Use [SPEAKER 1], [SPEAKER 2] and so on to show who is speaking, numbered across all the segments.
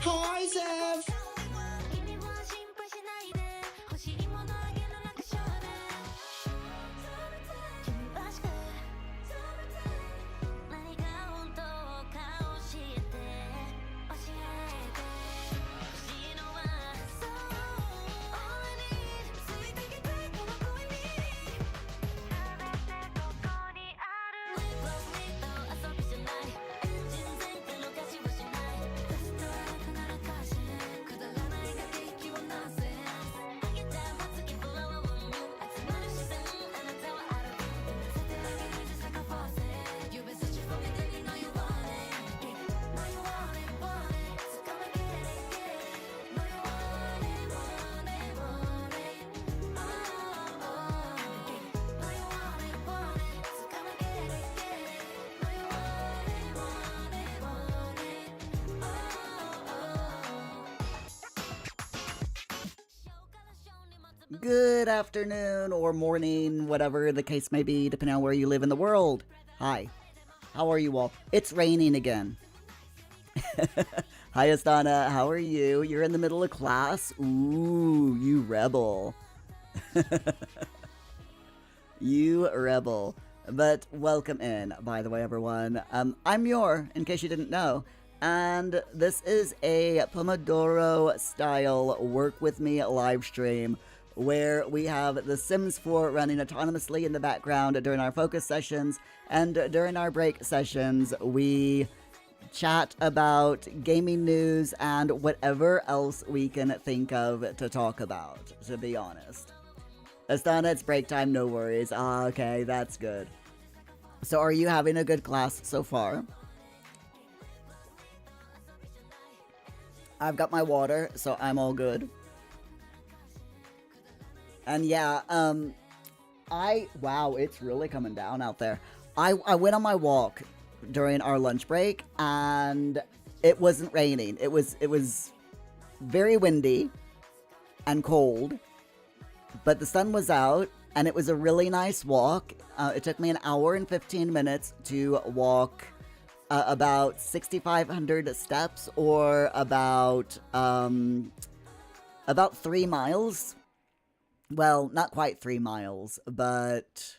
[SPEAKER 1] Hi, Zev!
[SPEAKER 2] Good afternoon or morning, whatever the case may be, depending on where you live in the world. Hi, how are you all? It's raining again. Hi, Astana, how are you? You're in the middle of class? Ooh, you rebel. You rebel. But welcome in, by the way, everyone. I'm Yor, in case you didn't know. And this is a Pomodoro style work with me live stream where we have The Sims 4 running autonomously in the background during our focus sessions, and during our break sessions we chat about gaming news and whatever else we can think of to talk about, to be honest. Astana, it's break time, no worries. Ah, okay, that's good. So are you having a good class so far? I've got my water, so I'm all good. And yeah, wow, it's really coming down out there. I went on my walk during our lunch break, and it wasn't raining. It was very windy and cold, but the sun was out, and it was a really nice walk. It took me an hour and 15 minutes to walk about 6,500 steps, or about 3 miles. Well, not quite 3 miles, but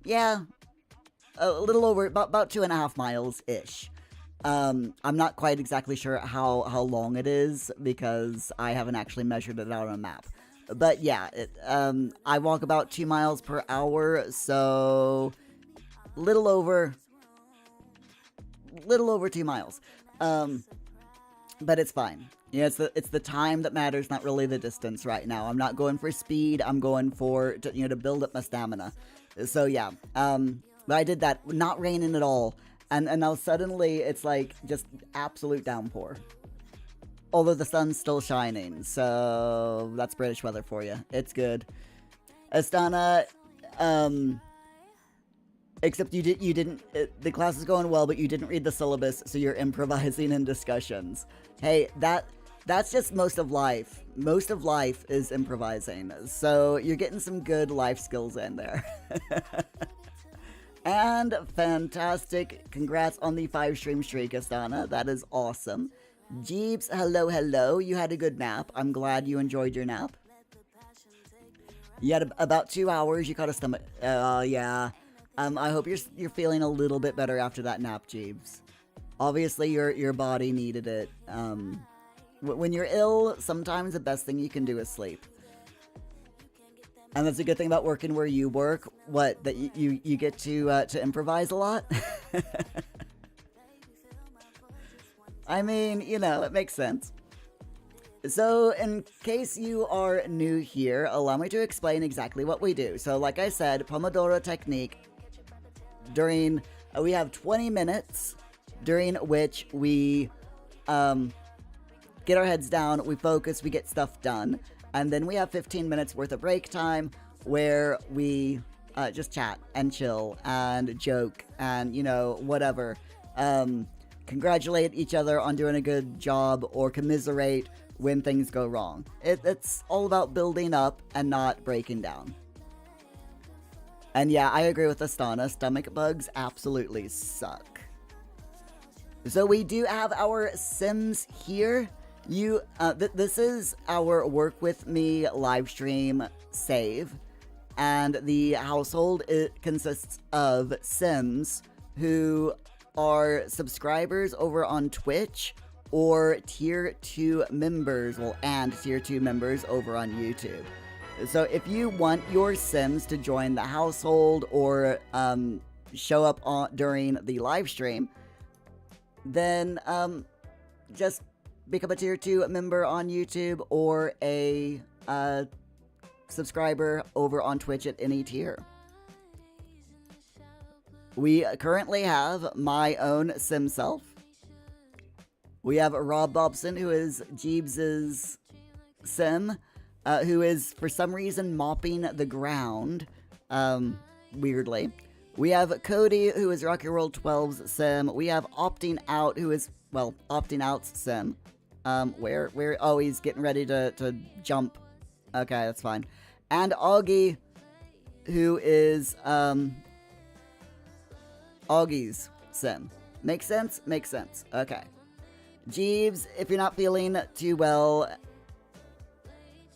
[SPEAKER 2] yeah, a little over, about 2.5 miles-ish. I'm not quite exactly sure how long it is because I haven't actually measured it out on a map. But yeah, I walk about 2 miles per hour, so little over 2 miles. But it's fine. Yeah, it's the time that matters, not really the distance right now. I'm not going for speed. I'm going for to build up my stamina. So yeah, but I did that, not raining at all, and now suddenly it's like just absolute downpour. Although the sun's still shining, so that's British weather for you. It's good. Astana, except you didn't. The class is going well, but you didn't read the syllabus, so you're improvising in discussions. Hey, that's just most of life. Most of life is improvising, so you're getting some good life skills in there. And fantastic! Congrats on the 5-stream streak, Astana. That is awesome. Jeeps, hello. You had a good nap. I'm glad you enjoyed your nap. You had about 2 hours. You caught a stomach. Yeah. I hope you're feeling a little bit better after that nap, Jeeves. Obviously, your body needed it. When you're ill, sometimes the best thing you can do is sleep. And that's a good thing about working where you work. What, that you get to improvise a lot? I mean, it makes sense. So, in case you are new here, allow me to explain exactly what we do. So, like I said, Pomodoro technique. We have 20 minutes during which we get our heads down, we focus, we get stuff done. And then we have 15 minutes worth of break time where we just chat and chill and joke and, whatever. Congratulate each other on doing a good job or commiserate when things go wrong. It's all about building up and not breaking down. And yeah, I agree with Astana. Stomach bugs absolutely suck. So we do have our Sims here. This is our Work With Me live stream save, and the household, it consists of Sims who are subscribers over on Twitch or tier 2 members, and tier 2 members over on YouTube. So if you want your Sims to join the household or show up during the live stream, then just become a tier 2 member on YouTube or a subscriber over on Twitch at any tier. We currently have my own Sim self. We have Rob Bobson, who is Jeebs' Sim, who is for some reason mopping the ground, weirdly. We have Cody, who is Rocky World 12's Sim. We have Opting Out, who is, well, Opting Out's Sim. Oh, he's getting ready to jump. Okay, that's fine. And Augie, who is, Augie's Sim. Makes sense? Makes sense. Okay. Jeeves, if you're not feeling too well...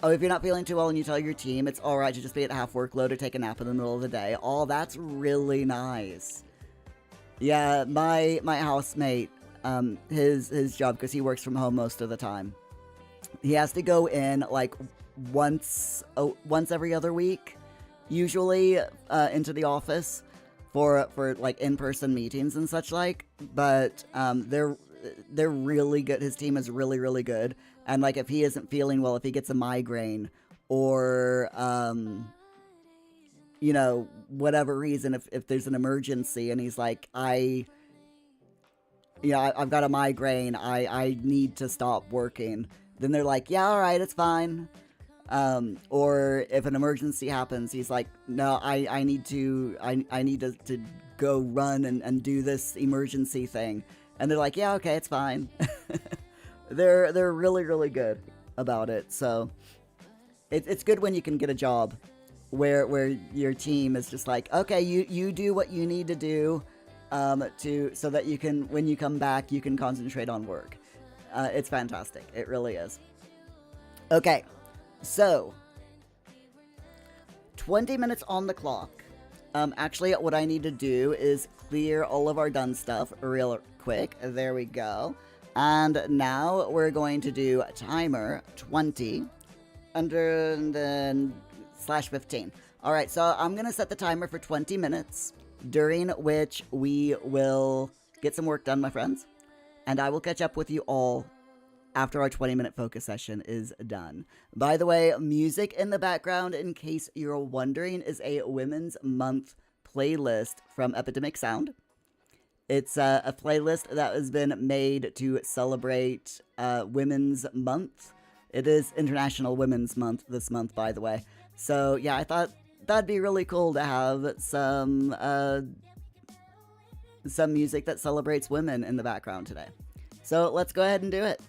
[SPEAKER 2] Oh, if you're not feeling too well and you tell your team, it's alright to just be at half workload or take a nap in the middle of the day. Oh, that's really nice. Yeah, my housemate, his job, because he works from home most of the time, he has to go in, like, once every other week, usually, into the office for like, in-person meetings and such like, but, they're really good. His team is really, really good. And, like, if he isn't feeling well, if he gets a migraine or, you know, whatever reason, if there's an emergency and he's like, I've got a migraine, I need to stop working, then they're like, yeah, all right, it's fine. Or if an emergency happens, he's like, no, I need to go run and do this emergency thing. And they're like, yeah, okay, it's fine. They're really, really good about it. So it's good when you can get a job where your team is just like, okay, you do what you need to do, so that you can, when you come back, you can concentrate on work. It's fantastic. It really is. Okay, so 20 minutes on the clock. Actually, what I need to do is clear all of our done stuff real quick. There we go. And now we're going to do timer 20 and then /15. Alright, so I'm going to set the timer for 20 minutes, during which we will get some work done, my friends. And I will catch up with you all after our 20-minute focus session is done. By the way, music in the background, in case you're wondering, is a Women's Month playlist from Epidemic Sound. It's a playlist that has been made to celebrate Women's Month. It is International Women's Month this month, by the way. So, yeah, I thought that'd be really cool to have some music that celebrates women in the background today. So, let's go ahead and do it.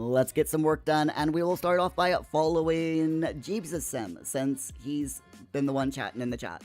[SPEAKER 2] Let's get some work done, and we will start off by following Jeebs' Sim, since he's been the one chatting in the chat.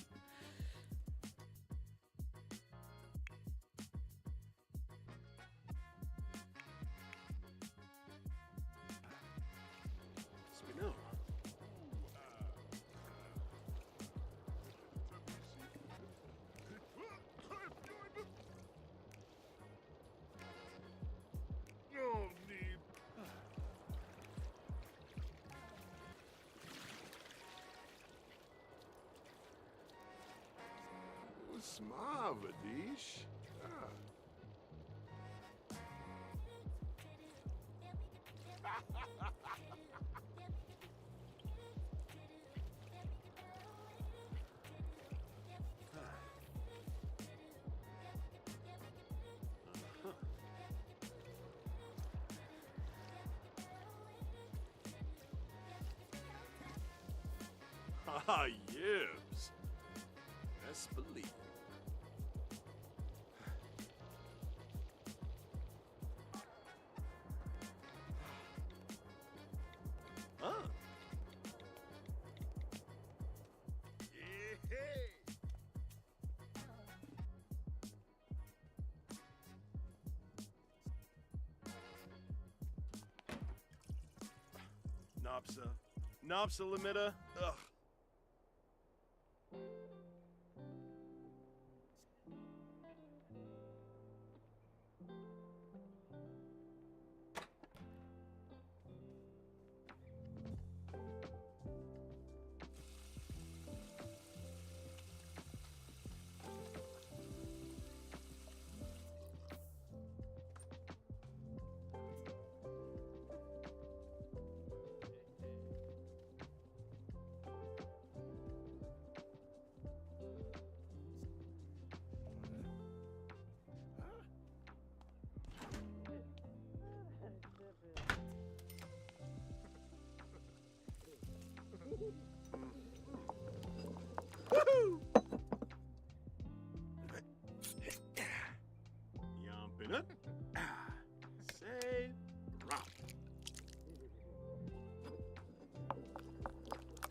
[SPEAKER 1] Smavadish. Ah, yes. Best believe. Huh? Yeah. Nopsa. Nopsa limita. Ugh. Woohoo! Yumping it. Say romp.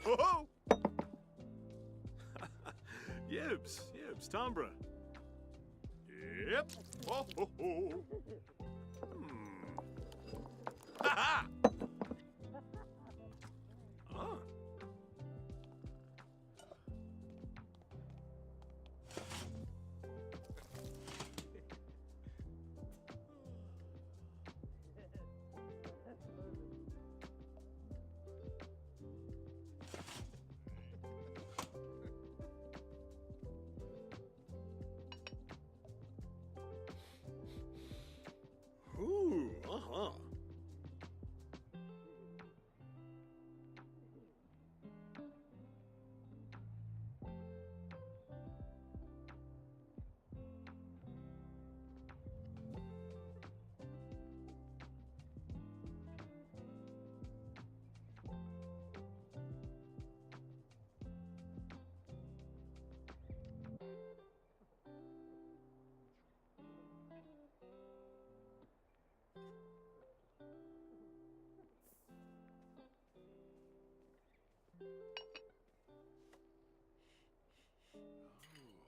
[SPEAKER 1] Ho ho! Yibs, Tombra. Yep. Ho ho ho. Ha ha! Ah. Ooh, uh-huh.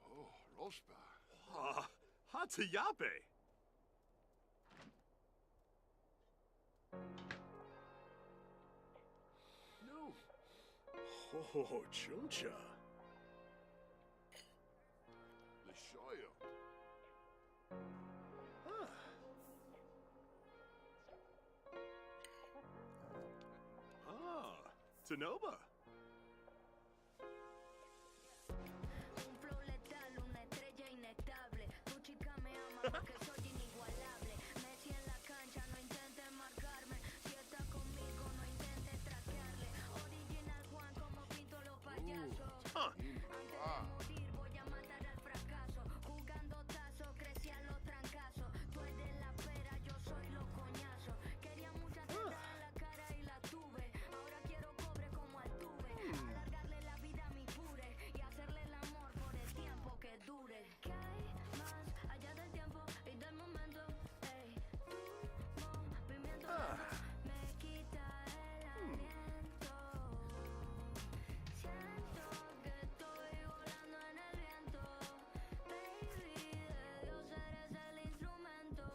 [SPEAKER 3] Oh, Rospa.
[SPEAKER 1] Hatayabe.
[SPEAKER 3] No.
[SPEAKER 1] Oh, Chuncha.
[SPEAKER 3] The Shire.
[SPEAKER 1] Ah. Ah, Tanoba.
[SPEAKER 4] Un flow letal, una estrella inestable. Tu chica me ama porque soy inigualable. Messi en la cancha, no intentes marcarme. Si está conmigo, no intentes traquearle. Original Juan, como pinto los payasos.
[SPEAKER 1] Huh.
[SPEAKER 4] Antes de morir, voy a matar al fracaso. Jugando tazo, crecían los trancazos. Tú eres la pera, yo soy los coñazos. Quería muchas tetas en la cara y la tuve. Ahora quiero cobre como Altuve. Alargarle la vida a mi pure y hacerle el amor por el tiempo que dure. ¿Qué hay más allá del tiempo y del momento? Ey, tu movimiento me quita el aliento. Siento que estoy volando en el viento. Baby, de Dios eres el instrumento.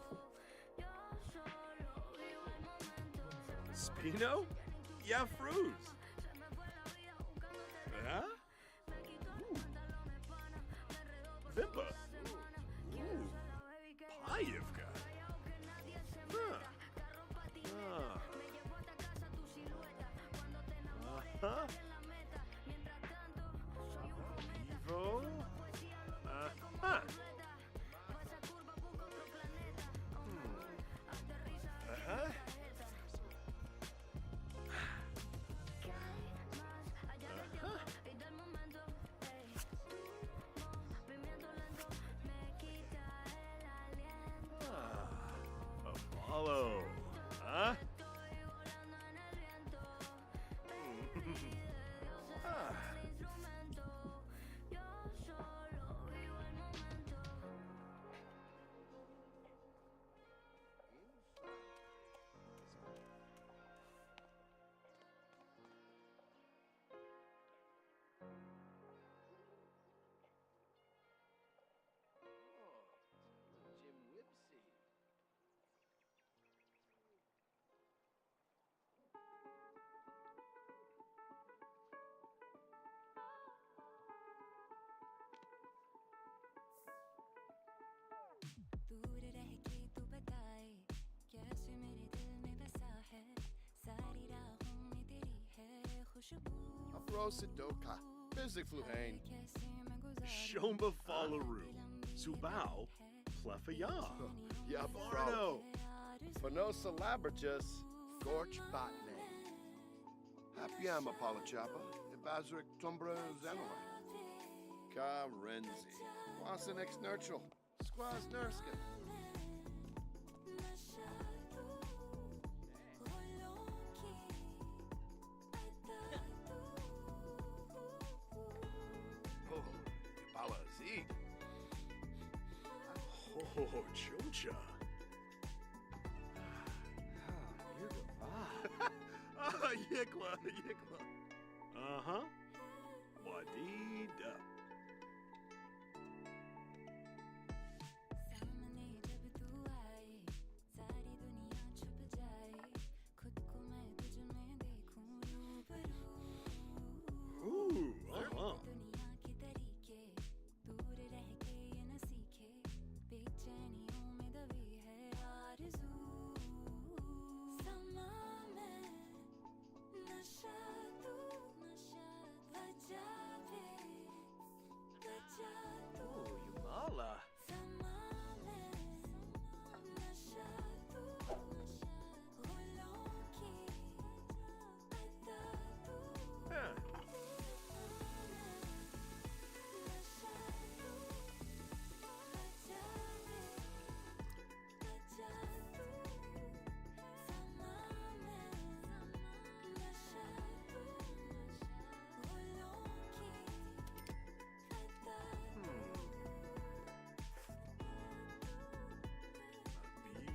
[SPEAKER 4] Yo solo vivo el momento.
[SPEAKER 1] Spino? Yeah, Fruz.
[SPEAKER 4] Se me fue la vida buscándote.
[SPEAKER 1] Yeah?
[SPEAKER 4] Me quito los pantalones, pana. Me enredó por
[SPEAKER 1] Vimpa.
[SPEAKER 4] toda la semana. Quiero ser la baby que
[SPEAKER 1] Payivka.
[SPEAKER 4] callao que nadie se meta. Carro patineta. Me llevo hasta casa tu silueta. Cuando te enamores, estás en la meta. Mientras tanto, soy un cometa.
[SPEAKER 1] Evo.
[SPEAKER 4] Poesía lo busqué como
[SPEAKER 1] Ajá.
[SPEAKER 4] completa. Pa' esa curva busco otro planeta. Oh, mi amor, aterriza aquí en
[SPEAKER 1] Ajá.
[SPEAKER 4] mi tarjeta. ¿Qué hay más allá del tiempo y del momento? Ey, tu movimiento lento me quita el aliento.
[SPEAKER 1] Apollo. Huh?
[SPEAKER 4] Estoy volando en el viento. Baby, de Dios eres el instrumento. Yo solo vivo el momento.
[SPEAKER 3] Jim Whipsy. Rosidoka. Busy Fluhain.
[SPEAKER 1] Shomba Falaru. Subao Plefaya.
[SPEAKER 3] Yep,
[SPEAKER 1] Barno.
[SPEAKER 3] Panosa Labertus. Gorch Batne. Happy Amma Palachapa. Ibazric Tumbra Zenova. Ka Renzi. Wasanex Nurchel. Squaz Nurskin. Oh, Pala Zeke.
[SPEAKER 1] Oh, Chuncha. Ah, Yikla, Yikla. Uh-huh. Wadida. Ooh, uh-huh. Oh, Yumala. Huh.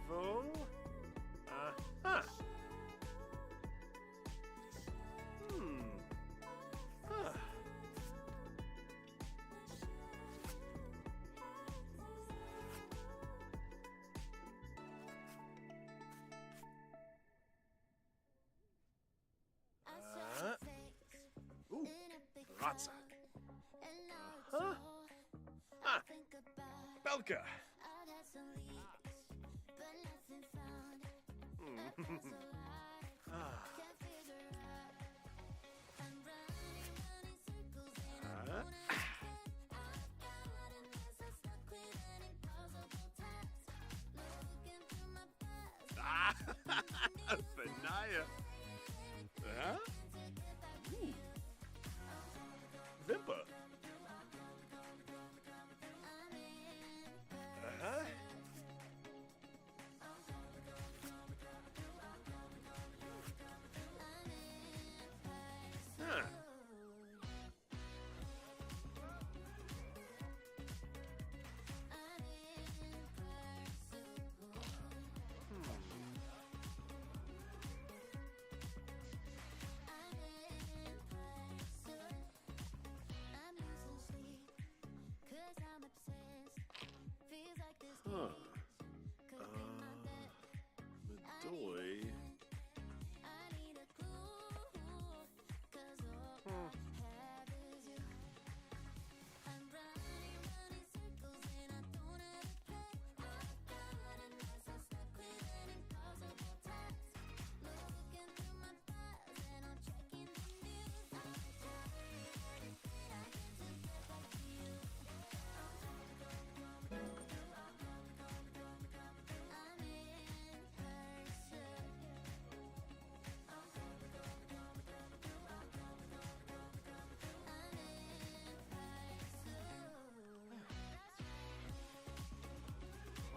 [SPEAKER 1] Bevo? Uh-huh. Huh. Ooh, Ratza. Uh-huh. Ah, Belka. Ah. Ah, Benaya. Huh? Ooh. Vimpa. Uh-huh. Huh. Huh. Medoy.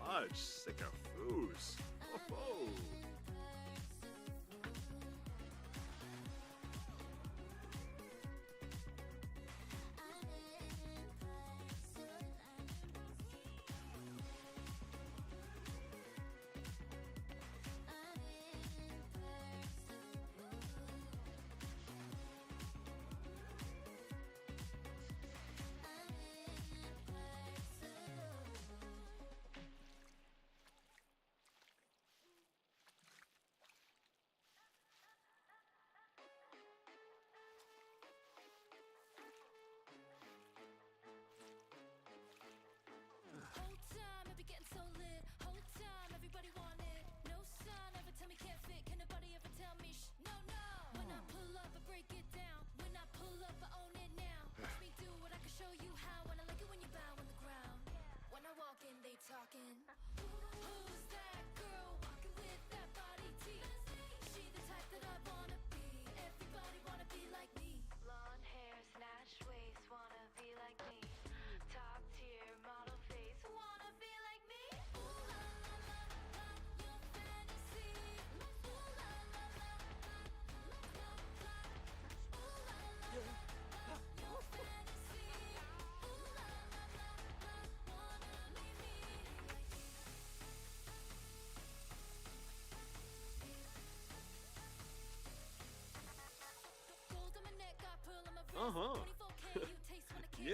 [SPEAKER 1] Fudge, sick of foos. Oh,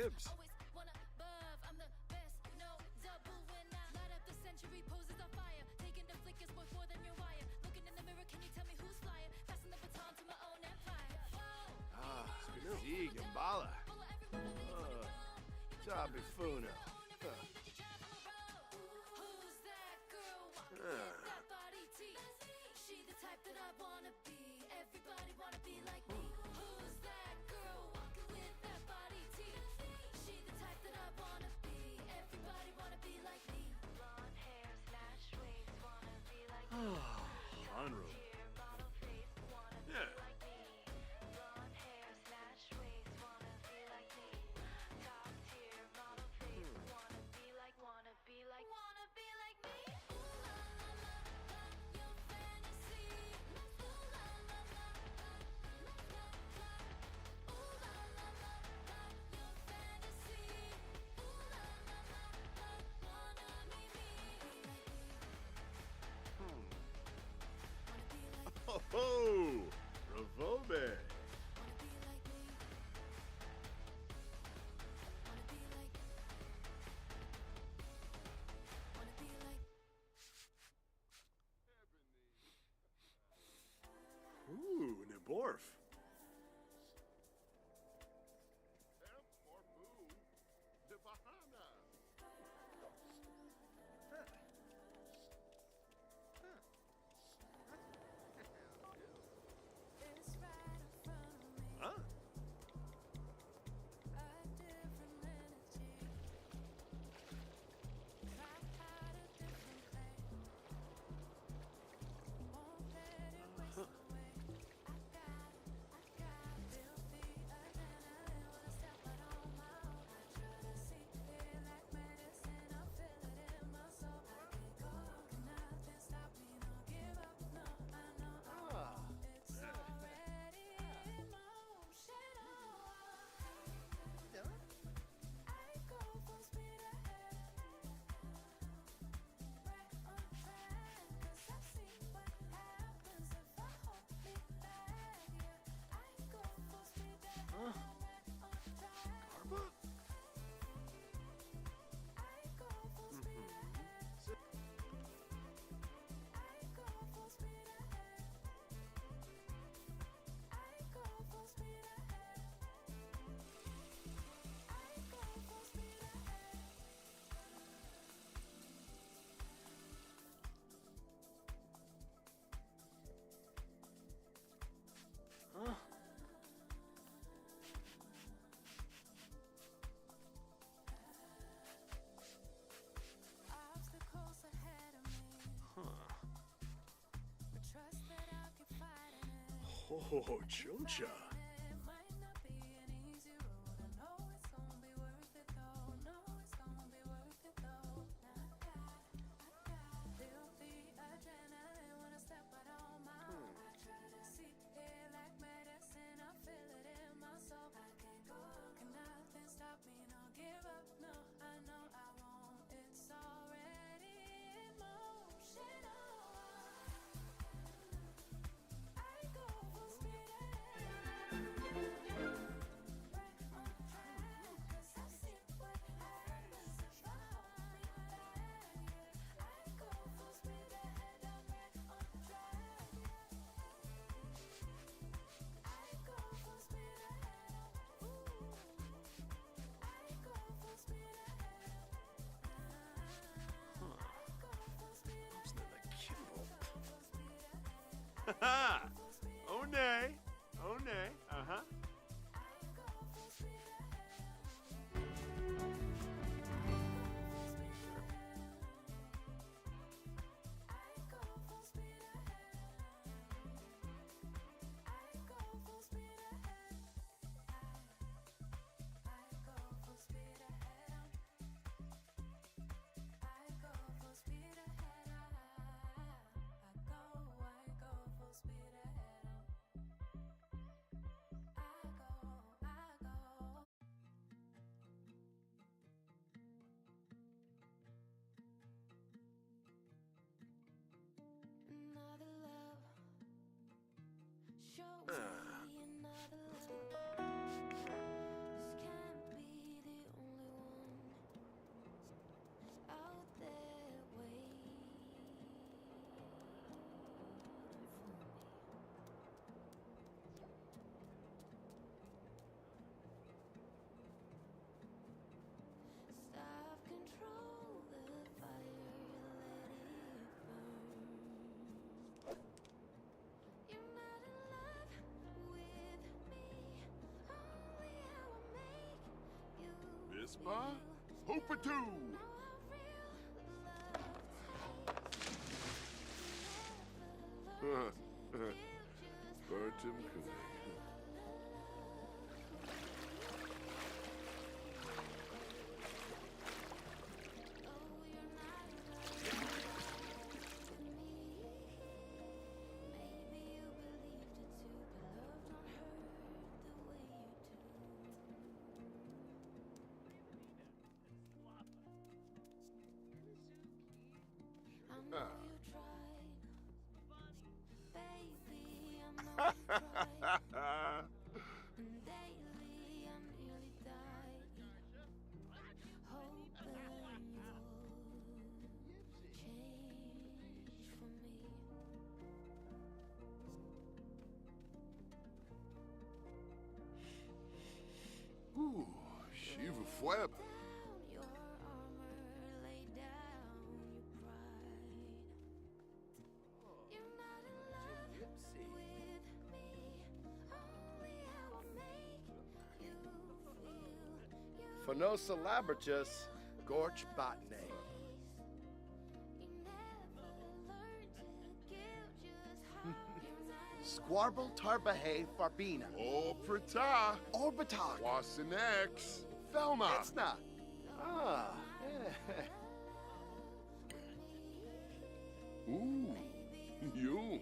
[SPEAKER 1] Dibs.
[SPEAKER 3] Ah, Zeke and Bala. Sabi Funo.
[SPEAKER 1] Honorable. Yeah. Oh ho! Revobe! Ooh, Neborf. Huh? Garba? Huh? Oh, Chuncha. Ha! Oh nay. Oh nay. Uh-huh. Vespa, Hoopatoo. Burton Cooley. Ooh, Shiva Fueb.
[SPEAKER 3] Phenosa labratus, Gorch botany. Squarble tarbahe farbina.
[SPEAKER 1] Oh, Prata.
[SPEAKER 3] Orbitak.
[SPEAKER 1] Wasanex. Thelma.
[SPEAKER 3] Etsna. Ah, yeah.
[SPEAKER 1] Ooh, you.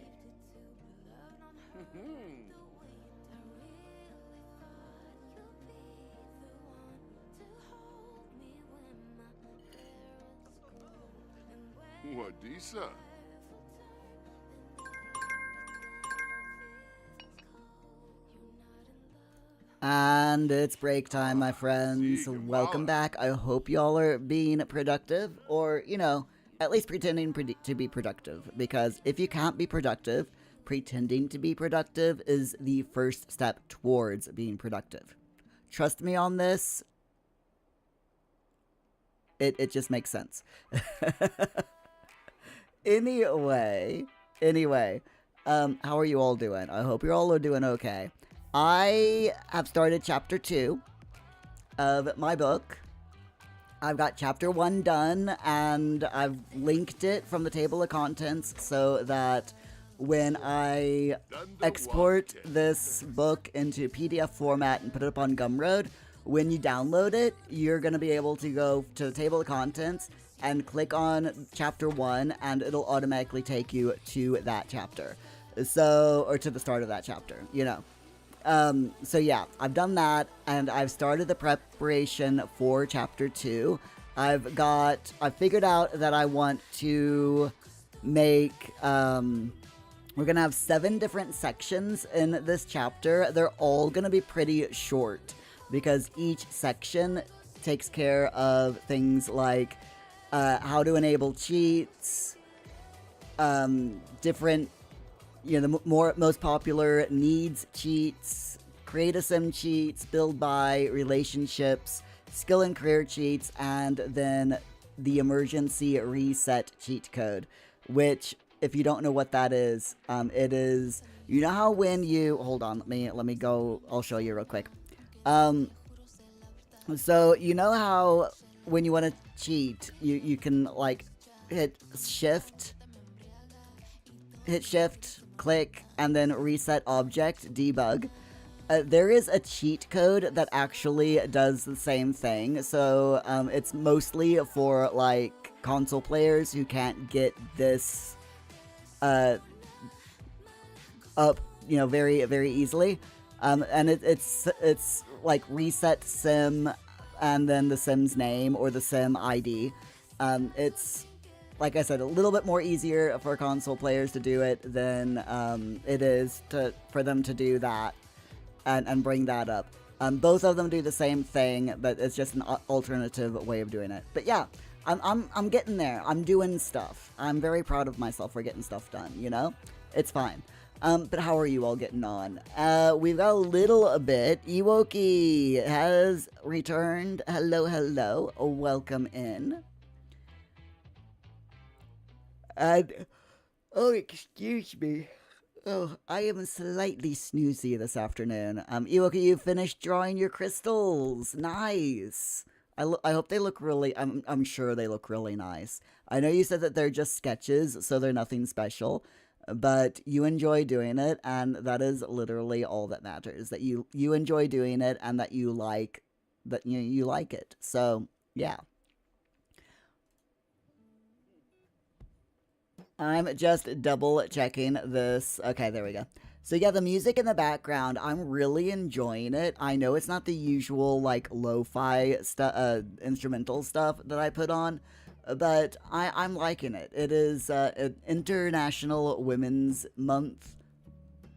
[SPEAKER 1] Wadisa.
[SPEAKER 2] And it's break time, my friends.
[SPEAKER 1] Sieg,
[SPEAKER 2] Welcome
[SPEAKER 1] Impala.
[SPEAKER 2] back. I hope y'all are being productive, or, at least pretending to be productive. Because if you can't be productive, pretending to be productive is the first step towards being productive. Trust me on this. It just makes sense. Anyway, how are you all doing? I hope you're all doing okay. I have started chapter 2 of my book. I've got chapter 1 done, and I've linked it from the table of contents so that when I export this book into PDF format and put it up on Gumroad, when you download it, you're going to be able to go to the table of contents and click on chapter 1, and it'll automatically take you to that chapter. Or to the start of that chapter, So yeah, I've done that, and I've started the preparation for chapter 2. I've figured out that I want to make, we're gonna have 7 different sections in this chapter. They're all gonna be pretty short, because each section takes care of things like, how to enable cheats, different, the most popular needs cheats, create a sim cheats, build by relationships, skill and career cheats, and then the emergency reset cheat code, which, if you don't know what that is, it is, how when you, hold on, let me go, I'll show you real quick. So how when you want to cheat, you can hit shift, click, and then reset object, debug. There is a cheat code that actually does the same thing, so it's mostly for console players who can't get this up, very, very easily. And it's like reset sim and then the sim's name or the sim ID. It's, like I said, a little bit more easier for console players to do it than it is for them to do that and bring that up. Both of them do the same thing, but it's just an alternative way of doing it. But yeah, I'm getting there. I'm doing stuff. I'm very proud of myself for getting stuff done, It's fine. But how are you all getting on? We've got a little bit. Ewoki has returned. Hello. Welcome in. And, excuse me. Oh, I am slightly snoozy this afternoon. Ewoki, you finished drawing your crystals. Nice. I hope they look really. I'm sure they look really nice. I know you said that they're just sketches, so they're nothing special, but you enjoy doing it, and that is literally all that matters. That you enjoy doing it, and that you like you like it. So yeah. I'm just double checking this. Okay, there we go. So yeah, the music in the background, I'm really enjoying it. I know it's not the usual like lo-fi instrumental stuff that I put on, but I'm liking it. It is an International Women's Month,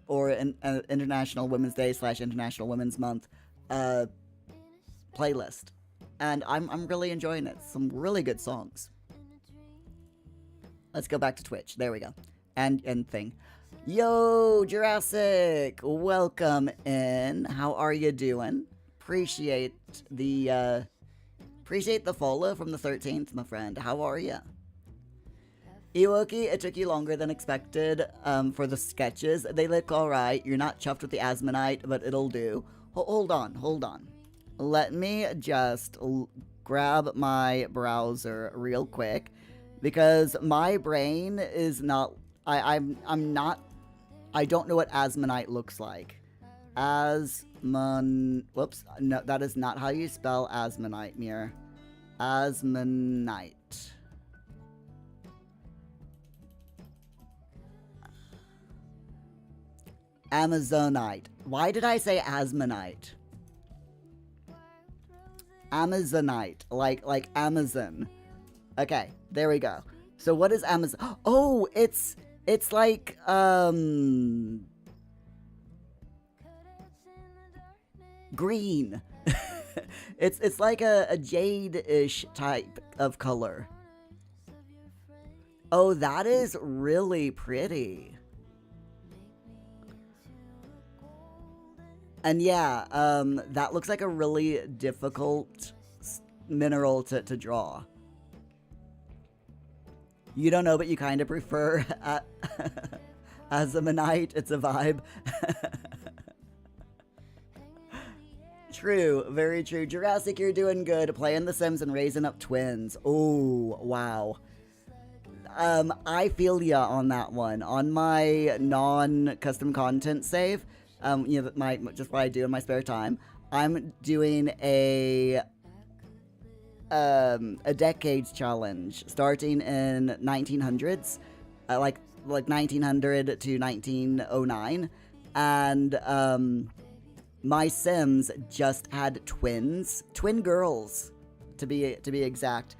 [SPEAKER 2] or an International Women's Day / International Women's Month playlist, and I'm really enjoying it. Some really good songs. Let's go back to Twitch. There we go. And thing. Yo, Jurassic! Welcome in. How are you doing? Appreciate the follow from the 13th, my friend. How are you? Iwoki, it took you longer than expected for the sketches. They look alright. You're not chuffed with the Asmonite, but it'll do. Hold on. Let me just grab my browser real quick, because my brain is not... I don't know what Asmonite looks like. Whoops. No, that is not how you spell Asmonite, Mir. Asmonite. Amazonite. Why did I say Asmonite? Amazonite. Like Amazon. Okay, there we go. So what is Amazon? Oh, it's like, green. It's like a jade-ish type of color. Oh, that is really pretty. And yeah, that looks like a really difficult mineral to draw. You don't know, but you kind of prefer Azamonite. It's a vibe. True, very true. Jurassic, you're doing good. Playing The Sims and raising up twins. Oh, wow. I feel ya on that one. On my non-custom content save, just what I do in my spare time, I'm doing a decades challenge starting in 1900s, like 1900 to 1909, and my Sims just had twin girls, to be exact.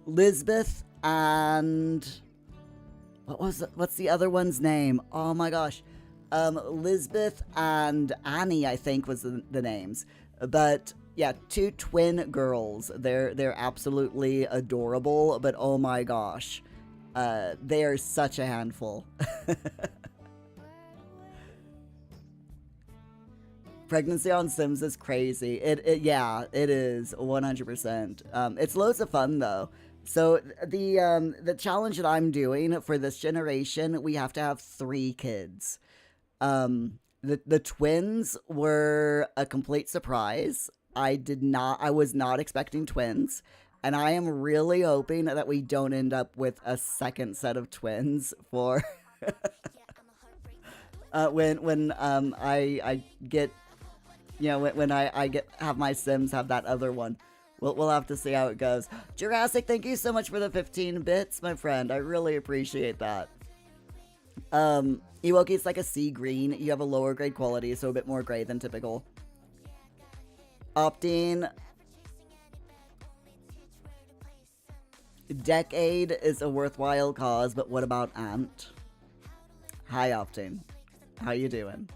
[SPEAKER 2] Lisbeth and what's the other one's name? Oh my gosh. Lisbeth and Annie, I think, was the names. But yeah, 2 twin girls. They're absolutely adorable, but oh my gosh. They are such a handful. Pregnancy on Sims is crazy. Yeah, it is 100%. It's loads of fun though. So the challenge that I'm doing for this generation, we have to have 3 kids. The twins were a complete surprise. I was not expecting twins, and I am really hoping that we don't end up with a second set of twins for when I get, when I have my Sims have that other one. We'll have to see how it goes. Jurassic, thank you so much for the 15 bits, my friend. I really appreciate that. Ewoki, it's like a sea green. You have a lower grade quality, so a bit more gray than typical. Opting. Decade is a worthwhile cause, but what about Ant? Hi, Opting. How you doing?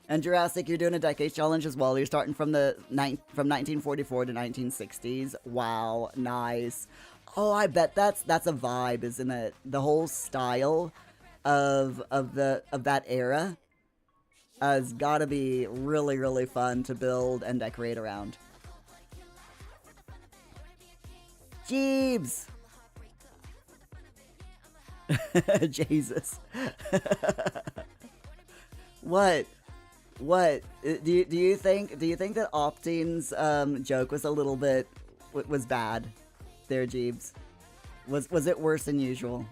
[SPEAKER 2] And Jurassic, you're doing a decade challenge as well. You're starting from 1944 to 1960s. Wow, nice. Oh, I bet that's a vibe, isn't it? The whole style of that era has got to be really, really fun to build and decorate around. Jeebs! Jesus. What? What do you think? Do you think that Optine's joke was a little bit was bad? There, Jeeves. Was it worse than usual?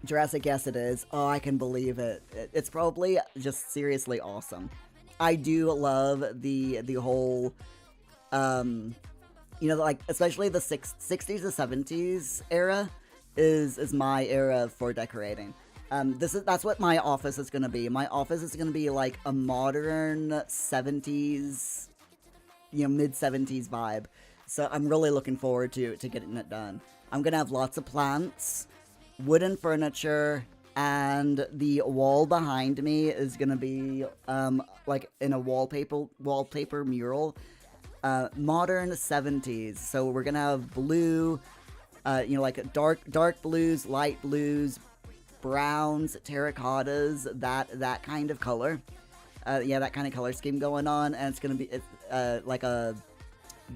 [SPEAKER 2] Jurassic, yes, it is. Oh, I can believe it. It's probably just seriously awesome. I do love the whole, you know, like especially the 60s to 70s era is my era for decorating. That's what my office is gonna be. My office is gonna be like a modern 70s, you know, mid 70s vibe. So I'm really looking forward to getting it done. I'm gonna have lots of plants, wooden furniture, and the wall behind me is gonna be like in a wallpaper mural, modern 70s. So we're gonna have blue, you know, like dark blues, light blues, browns, terracottas, that kind of color. Yeah, that kind of color scheme going on, and it's gonna be like a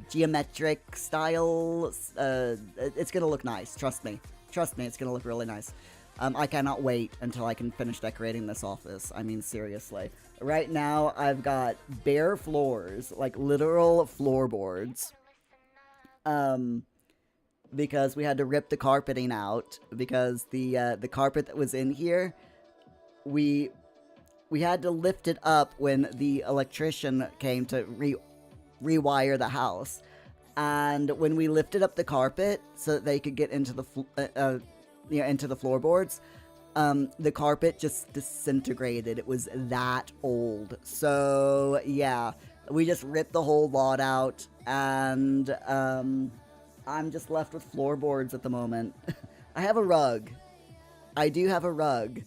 [SPEAKER 2] geometric style. It's gonna look nice. Trust me, it's gonna look really nice. I cannot wait until I can finish decorating this office. I mean, seriously. Right now, I've got bare floors, like literal floorboards. Because we had to rip the carpeting out because the carpet that was in here, we had to lift it up when the electrician came to rewire the house, and when we lifted up the carpet so that they could get into the into the floorboards, the carpet just disintegrated. It was that old. So yeah, we just ripped the whole lot out, and I'm just left with floorboards at the moment. I have a rug. I do have a rug,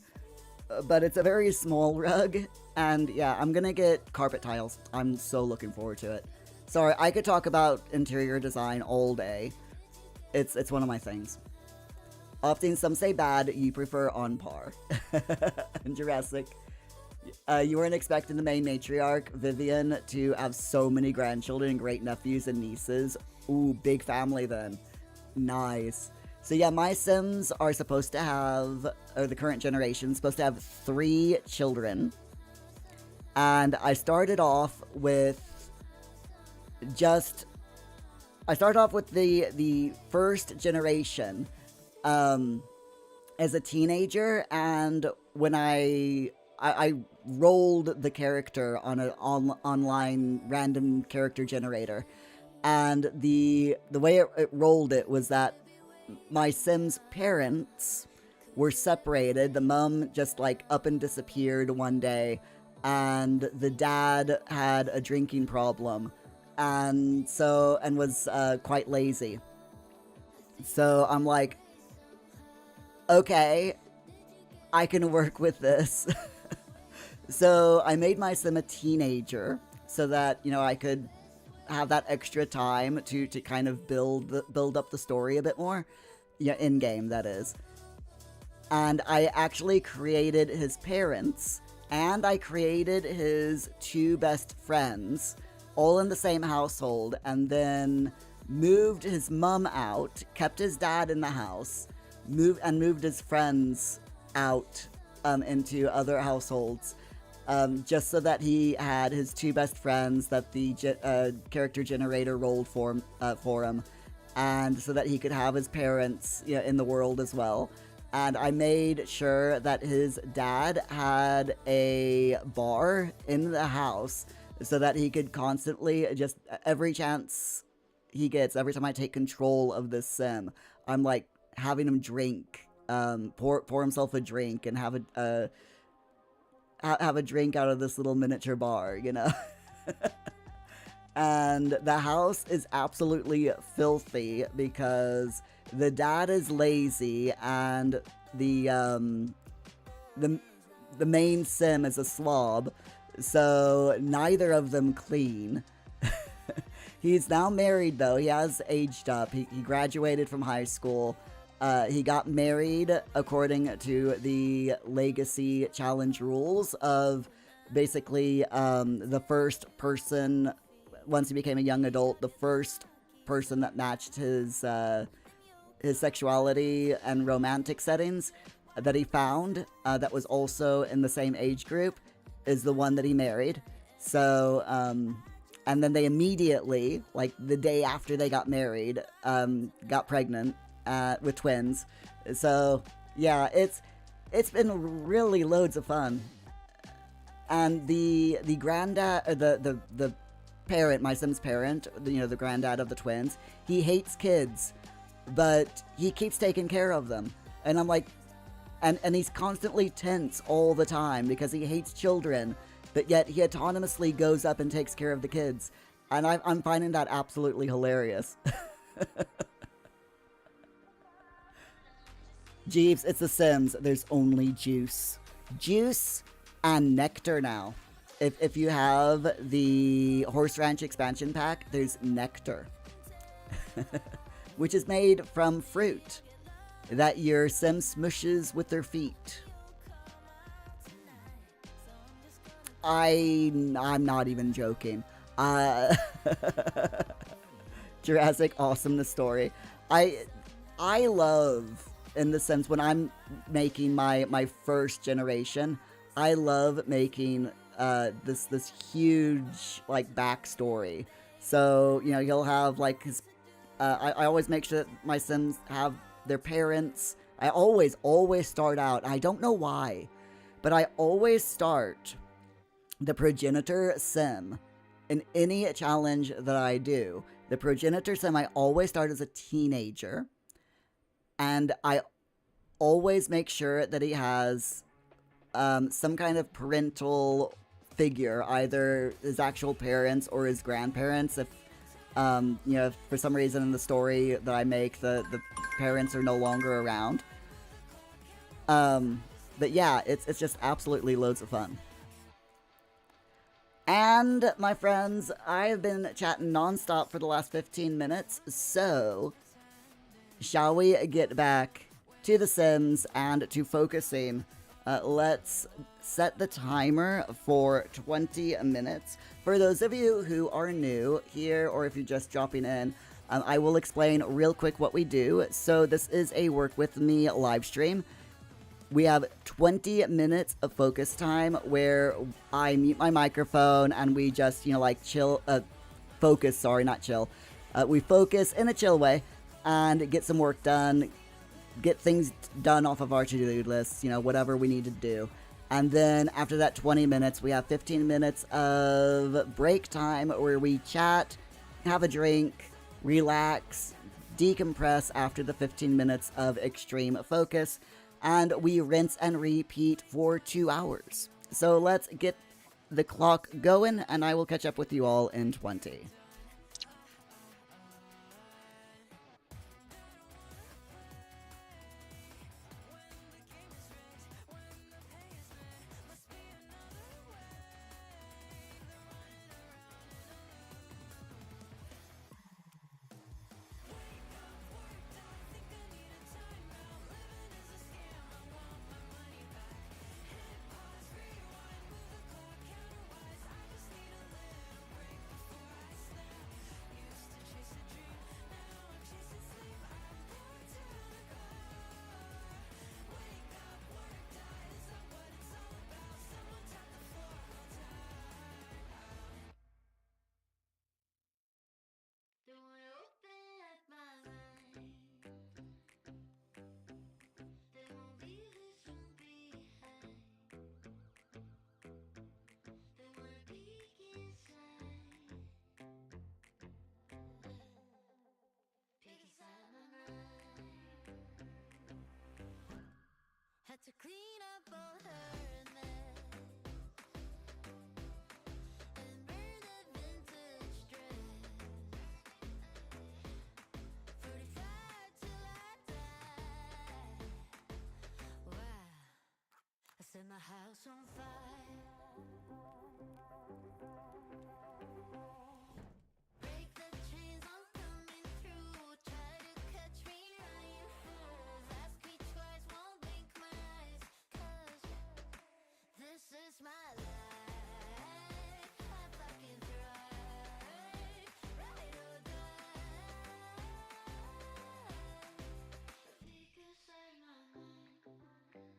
[SPEAKER 2] but it's a very small rug, and yeah, I'm gonna get carpet tiles. I'm so looking forward to it. Sorry, I could talk about interior design all day. It's one of my things. Opting, some say bad, you prefer on par. And Jurassic, you weren't expecting the main matriarch, Vivian, to have so many grandchildren and great nephews and nieces. Ooh, big family then. Nice. So yeah, my Sims are supposed to have, or the current generation, supposed to have 3 children. And I started off with the first generation as a teenager, and when I rolled the character on an online random character generator, and the way it rolled it was that my Sim's parents were separated. The mom just like up and disappeared one day, and the dad had a drinking problem, and was quite lazy. So I'm like, okay, I can work with this. So I made my Sim a teenager so that, you know, I could have that extra time to kind of build up the story a bit more. Yeah, in game, that is. And I actually created his parents, and I created his 2 best friends, all in the same household, and then moved his mom out, kept his dad in the house, moved his friends out into other households, just so that he had his 2 best friends that the character generator rolled for him, and so that he could have his parents, you know, in the world as well. And I made sure that his dad had a bar in the house so that he could constantly, just every chance he gets, every time I take control of this Sim, I'm like having him drink, pour himself a drink and have a drink out of this little miniature bar, you know. And the house is absolutely filthy because the dad is lazy and the main Sim is a slob, so neither of them clean. He's now married though. He has aged up. He graduated from high school. He got married according to the Legacy Challenge rules of basically the first person, once he became a young adult, the first person that matched his sexuality and romantic settings that he found that was also in the same age group is the one that he married. So, and then they immediately, like the day after they got married, got pregnant with twins. So, yeah, it's been really loads of fun. And the granddad, the parent, my Sim's parent, the granddad of the twins, he hates kids, but he keeps taking care of them. And I'm like, and he's constantly tense all the time because he hates children, but yet he autonomously goes up and takes care of the kids. And I'm finding that absolutely hilarious. Jeeves, it's The Sims. There's only juice. Juice and nectar now. If you have the Horse Ranch expansion pack, there's nectar. Which is made from fruit that your Sim smushes with their feet. I'm not even joking. Jurassic Awesomeness Story. I love, in the sense, when I'm making my first generation, I love making this huge like backstory. So he'll have like his. I always make sure that my Sims have their parents. I always start out. I don't know why, but I always start the progenitor Sim in any challenge that I do. The progenitor Sim, I always start as a teenager, and I always make sure that he has some kind of parental figure, either his actual parents or his grandparents. If if for some reason in the story that I make the parents are no longer around. But yeah, it's just absolutely loads of fun. And my friends, I have been chatting nonstop for the last 15 minutes, so shall we get back to The Sims and to focusing? Let's set the timer for 20 minutes. For those of you who are new here, or if you're just dropping in, I will explain real quick what we do. So this is a Work With Me live stream. We have 20 minutes of focus time where I mute my microphone and we just, chill, focus, sorry, not chill. We focus in a chill way and get some work done, get things done off of our to-do lists, whatever we need to do. And then after that 20 minutes, we have 15 minutes of break time where we chat, have a drink, relax, decompress after the 15 minutes of extreme focus, and we rinse and repeat for 2 hours. So let's get the clock going, and I will catch up with you all in 20.
[SPEAKER 4] Had to clean up all her mess and burn the vintage dress. 45 till I die. Wow, I set my house on fire. Break the chains, I'm coming through. Try to catch me, lying fools. Ask me twice, won't blink my eyes. 'Cause this is my life. I fucking thrive. Ride or die. Deep inside my mind.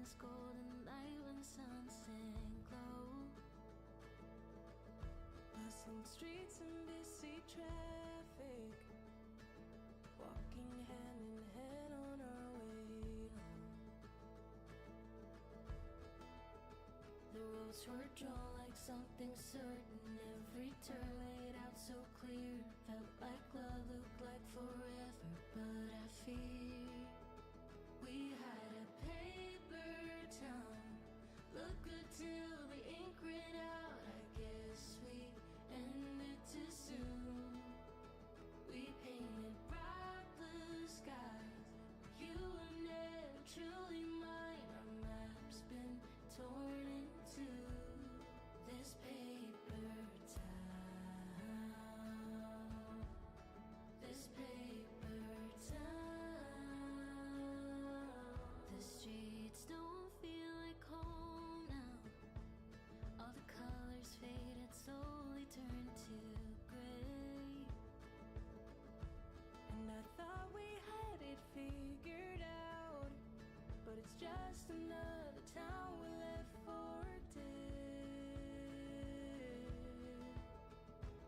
[SPEAKER 4] this golden light when the sunset glow. Bustling streets and busy traffic, walking hand in hand on our way home. The roads were drawn like something certain, every turn laid out so clear. Felt like love, looked like forever, but I fear we had a paper town. Look good till the ink ran out. I guess we ended too soon. We painted bright blue skies. You were never truly mine. Our map's been torn in two. This paper town. This paper town. The streets don't feel like home now. All the colors faded, slowly turned to gray. And I thought we had it figured out, but it's just another town we left for dead.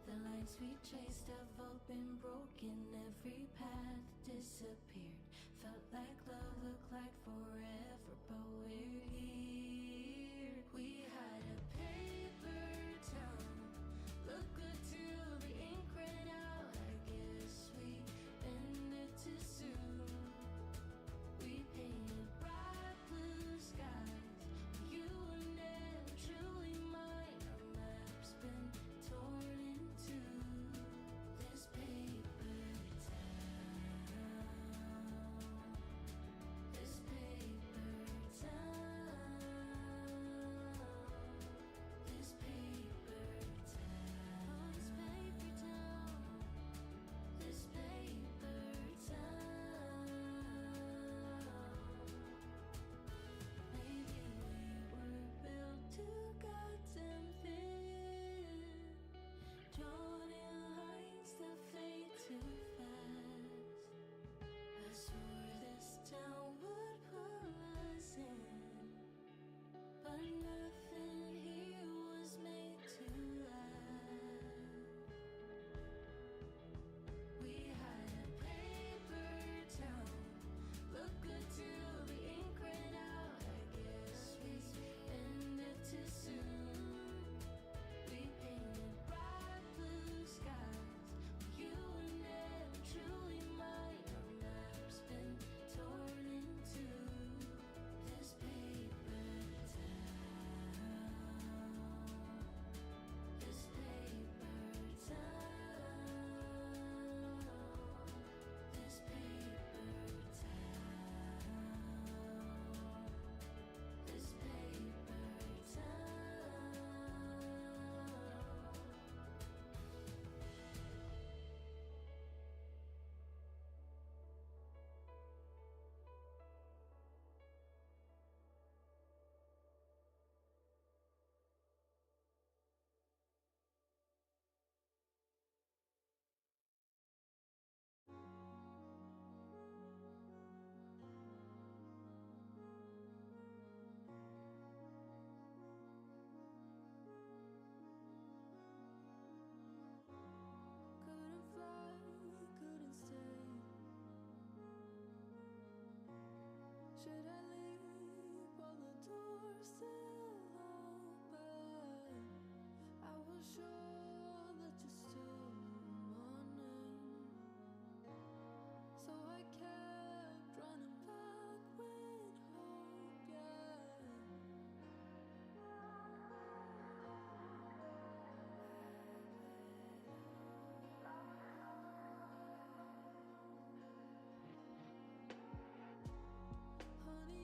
[SPEAKER 4] The lines we chased have all been broken, every path disappeared. Felt like love, looked like forever, but we're here. We had a paper town. Look good till the ink ran out. I guess we ended too soon. We painted bright blue skies. You were never truly mine. Our map's been torn in two. This paper town. This paper town. This paper town. This paper town. This paper town. Maybe we were built too goddamn thin, drawn in lines that fade too fast. I swore this town would pull us in, but nothing here was made to last. We had a paper town. Look good till the ink ran out. I guess we ended too soon. We painted bright blue skies. You were never truly mine. Our map's been torn in two. This paper town. This paper town. This paper town. This paper couldn't fly, couldn't stay. Should I leave while the door's still open? I was sure that you still my name, so I kept running back with hope, yeah. Honey,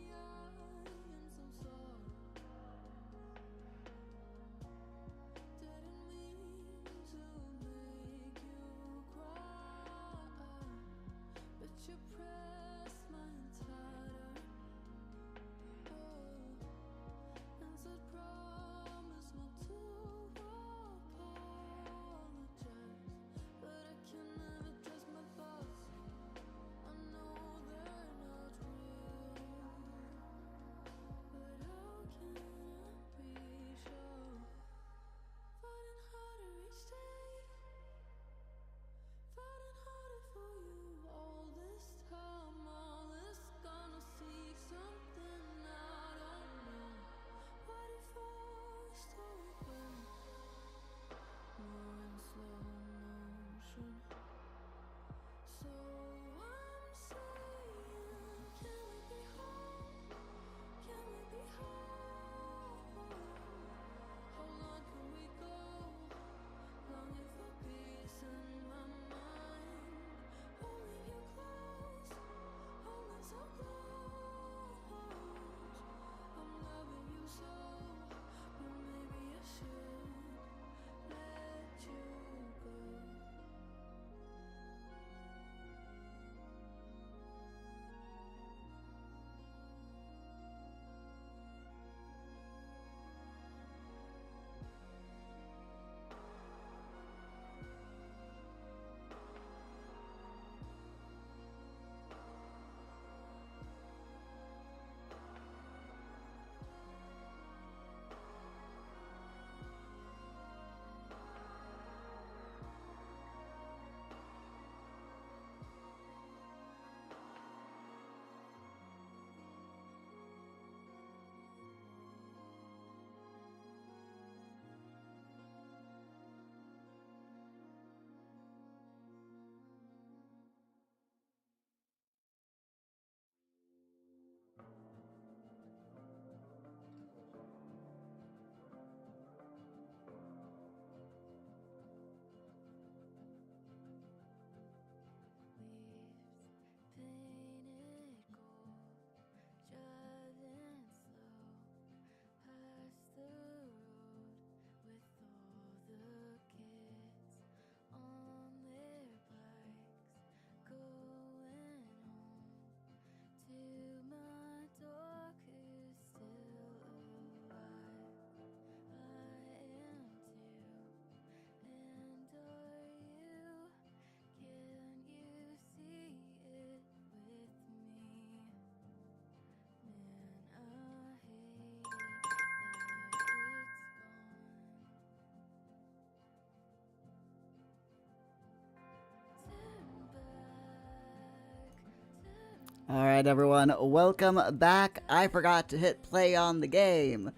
[SPEAKER 2] Alright, everyone, welcome back. I forgot to hit play on the game.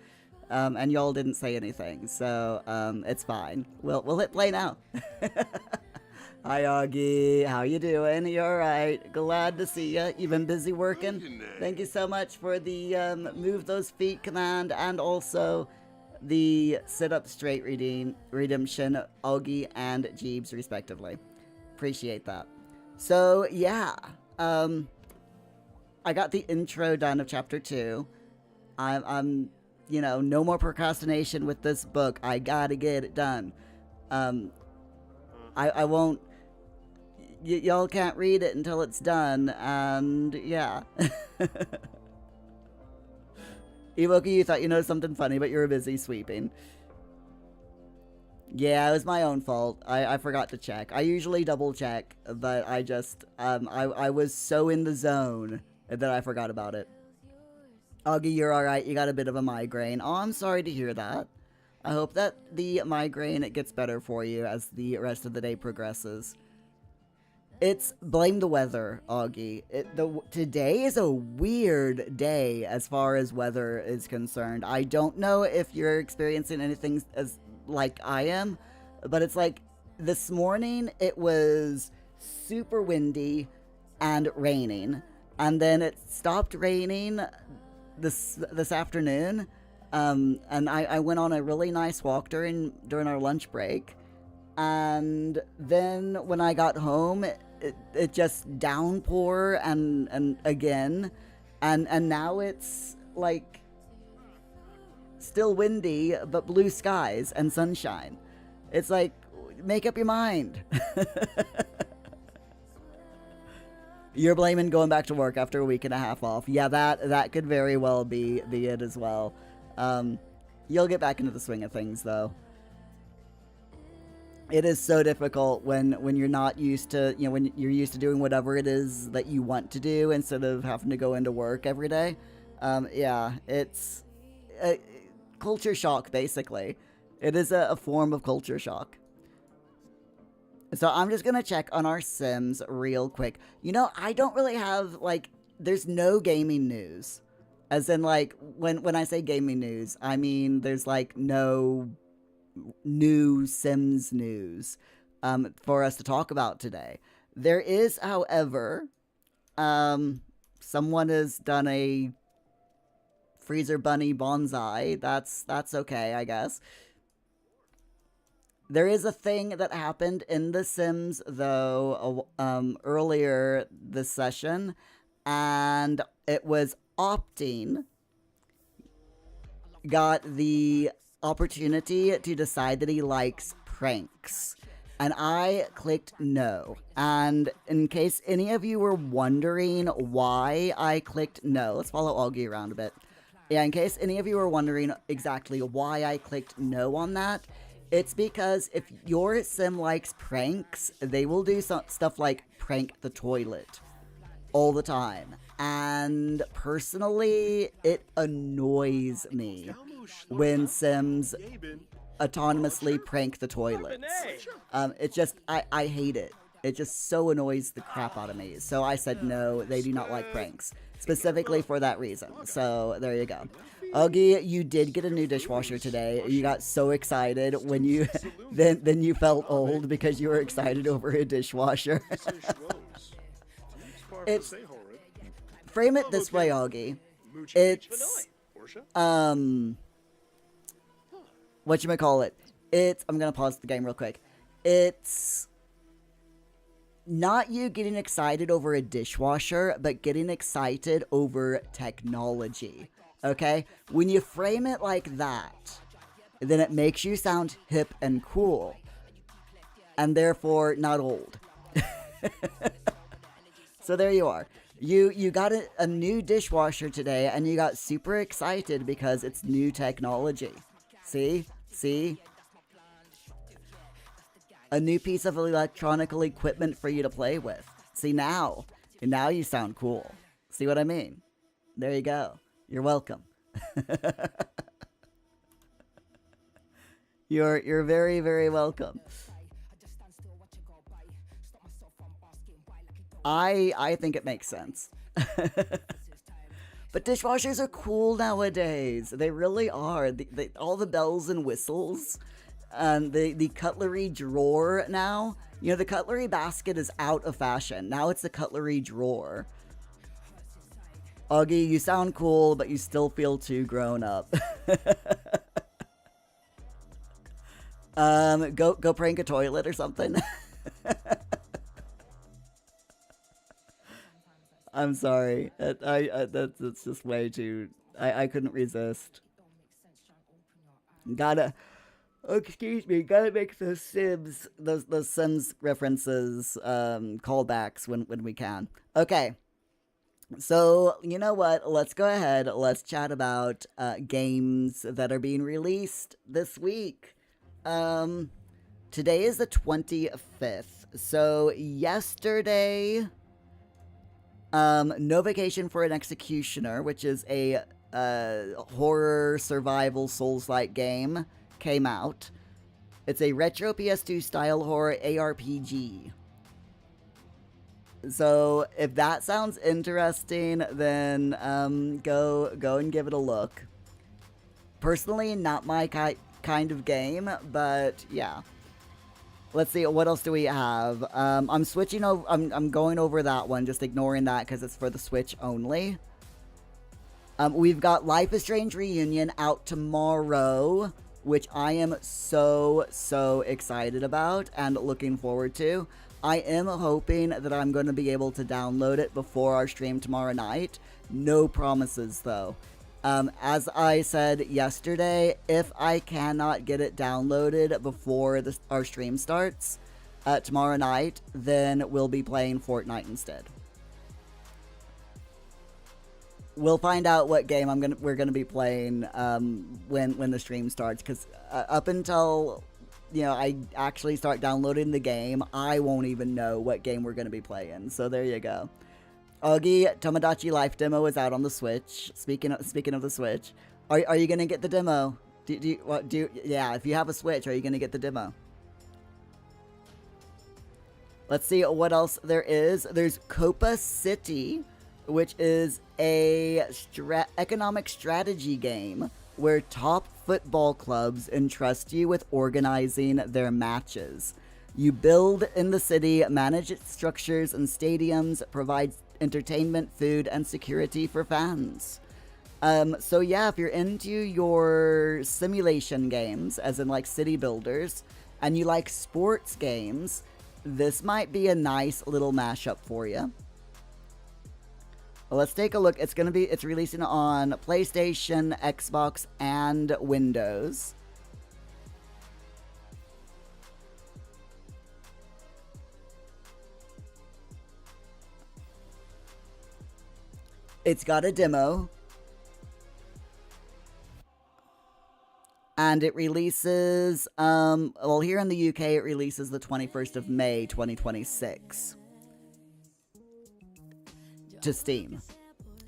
[SPEAKER 2] And y'all didn't say anything, so it's fine. We'll hit play now. Hi, Augie. How you doing? You alright? Glad to see ya. You've been busy working? Thank you so much for the move those feet command and also the sit up straight redemption, Augie and Jeebs, respectively. Appreciate that. So, yeah. I got the intro done of chapter 2. I'm you know, no more procrastination with this book. I gotta get it done. I won't... y'all can't read it until it's done, and yeah. Ewoki, you thought you know something funny, but you were busy sweeping. Yeah, it was my own fault. I forgot to check. I usually double check, but I just... I was so in the zone that I forgot about it. Augie, you're alright. You got a bit of a migraine. Oh, I'm sorry to hear that. I hope that the migraine gets better for you as the rest of the day progresses. It's blame the weather, Augie. Today is a weird day as far as weather is concerned. I don't know if you're experiencing anything as like I am, but it's like this morning it was super windy and raining, and then it stopped raining this afternoon, and I went on a really nice walk during our lunch break, and then when I got home, it just downpour and again, and now it's like still windy but blue skies and sunshine. It's like, make up your mind. You're blaming going back to work after a week and a half off. Yeah, that could very well be it as well. You'll get back into the swing of things, though. It is so difficult when you're not used to, you know, when you're used to doing whatever it is that you want to do instead of having to go into work every day. Yeah, it's a culture shock, basically. It is a form of culture shock. So I'm just going to check on our Sims real quick. You know, I don't really have, like, there's no gaming news. As in, like, when I say gaming news, I mean there's, like, no new Sims news for us to talk about today. There is, however, someone has done a freezer bunny bonsai. That's okay, I guess. There is a thing that happened in The Sims, though, earlier this session, and it was Opting got the opportunity to decide that he likes pranks. And I clicked no. And in case any of you were wondering why I clicked no, let's follow Augie around a bit. Yeah, in case any of you were wondering exactly why I clicked no on that, it's because if your Sim likes pranks, they will do stuff like prank the toilet all the time. And personally, it annoys me when Sims autonomously prank the toilets. It's just, I hate it. It just so annoys the crap out of me. So I said no, they do not like pranks. Specifically for that reason. So there you go. Augie, you did get a new dishwasher today. You got so excited when you then you felt old because you were excited over a dishwasher. It's frame it this way, Augie. It's whatchamacallit. It's I'm gonna pause the game real quick. It's not you getting excited over a dishwasher, but getting excited over technology. Okay? When you frame it like that, then it makes you sound hip and cool. And therefore not old. So there you are. You got a new dishwasher today and you got super excited because it's new technology. See? See? A new piece of electronical equipment for you to play with. See, now you sound cool. See what I mean? There you go. You're welcome. You're very, very welcome. I think it makes sense. But dishwashers are cool nowadays. They really are. All the bells and whistles. The cutlery drawer now. You know, the cutlery basket is out of fashion. Now it's the cutlery drawer. Augie, you sound cool, but you still feel too grown up. Go prank a toilet or something. I'm sorry. That's just way too. I couldn't resist. Gotta. Excuse me. Gotta make those Sims references, callbacks when we can. Okay. So you know what? Let's go ahead. Let's chat about games that are being released this week. Today is the 25th. So yesterday. No Vacation for an Executioner, which is a horror survival Souls-like game, came out. It's a retro PS2 style horror ARPG. So if that sounds interesting, then go and give it a look. Personally, not my kind of game, but yeah. Let's see, what else do we have? I'm switching over. I'm going over that one, just ignoring that because it's for the Switch only. We've got Life is Strange Reunion out tomorrow, which I am so excited about and looking forward to. I am hoping that I'm going to be able to download it before our stream tomorrow night. No promises, though. As I said yesterday, if I cannot get it downloaded before our stream starts tomorrow night, then we'll be playing Fortnite instead. We'll find out what game we're gonna be playing when the stream starts, because up until I actually start downloading the game, I won't even know what game we're gonna be playing. So there you go. Augie, Tomodachi Life demo is out on the Switch. Speaking of the Switch, are you gonna get the demo? Yeah, if you have a Switch, are you gonna get the demo? Let's see what else there is. There's Copa City, which is a economic strategy game where top football clubs entrust you with organizing their matches. You build in the city, manage its structures and stadiums, provide entertainment, food, and security for fans. So yeah, if you're into your simulation games, as in like city builders, and you like sports games, this might be a nice little mashup for you. Let's take a look. It's releasing on PlayStation, Xbox, and Windows. It's got a demo. And it releases, well, here in the UK, it releases the 21st of May, 2026. To Steam.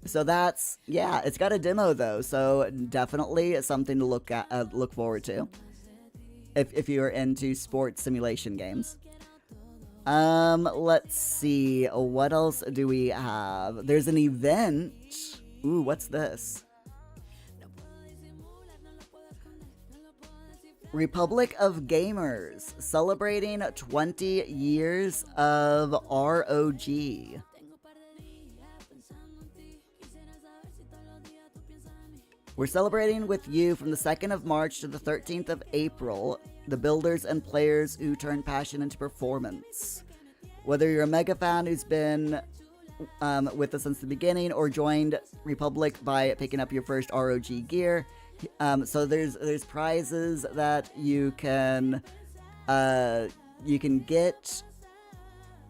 [SPEAKER 2] So that's, yeah, it's got a demo though, so definitely something to look forward to. If you're into sports simulation games. Let's see. What else do we have? There's an event. Ooh, what's this? Republic of Gamers, celebrating 20 years of ROG. We're celebrating with you from the 2nd of March to the 13th of April, the builders and players who turn passion into performance. Whether you're a mega fan who's been with us since the beginning or joined Republic by picking up your first ROG gear, so there's prizes that you can get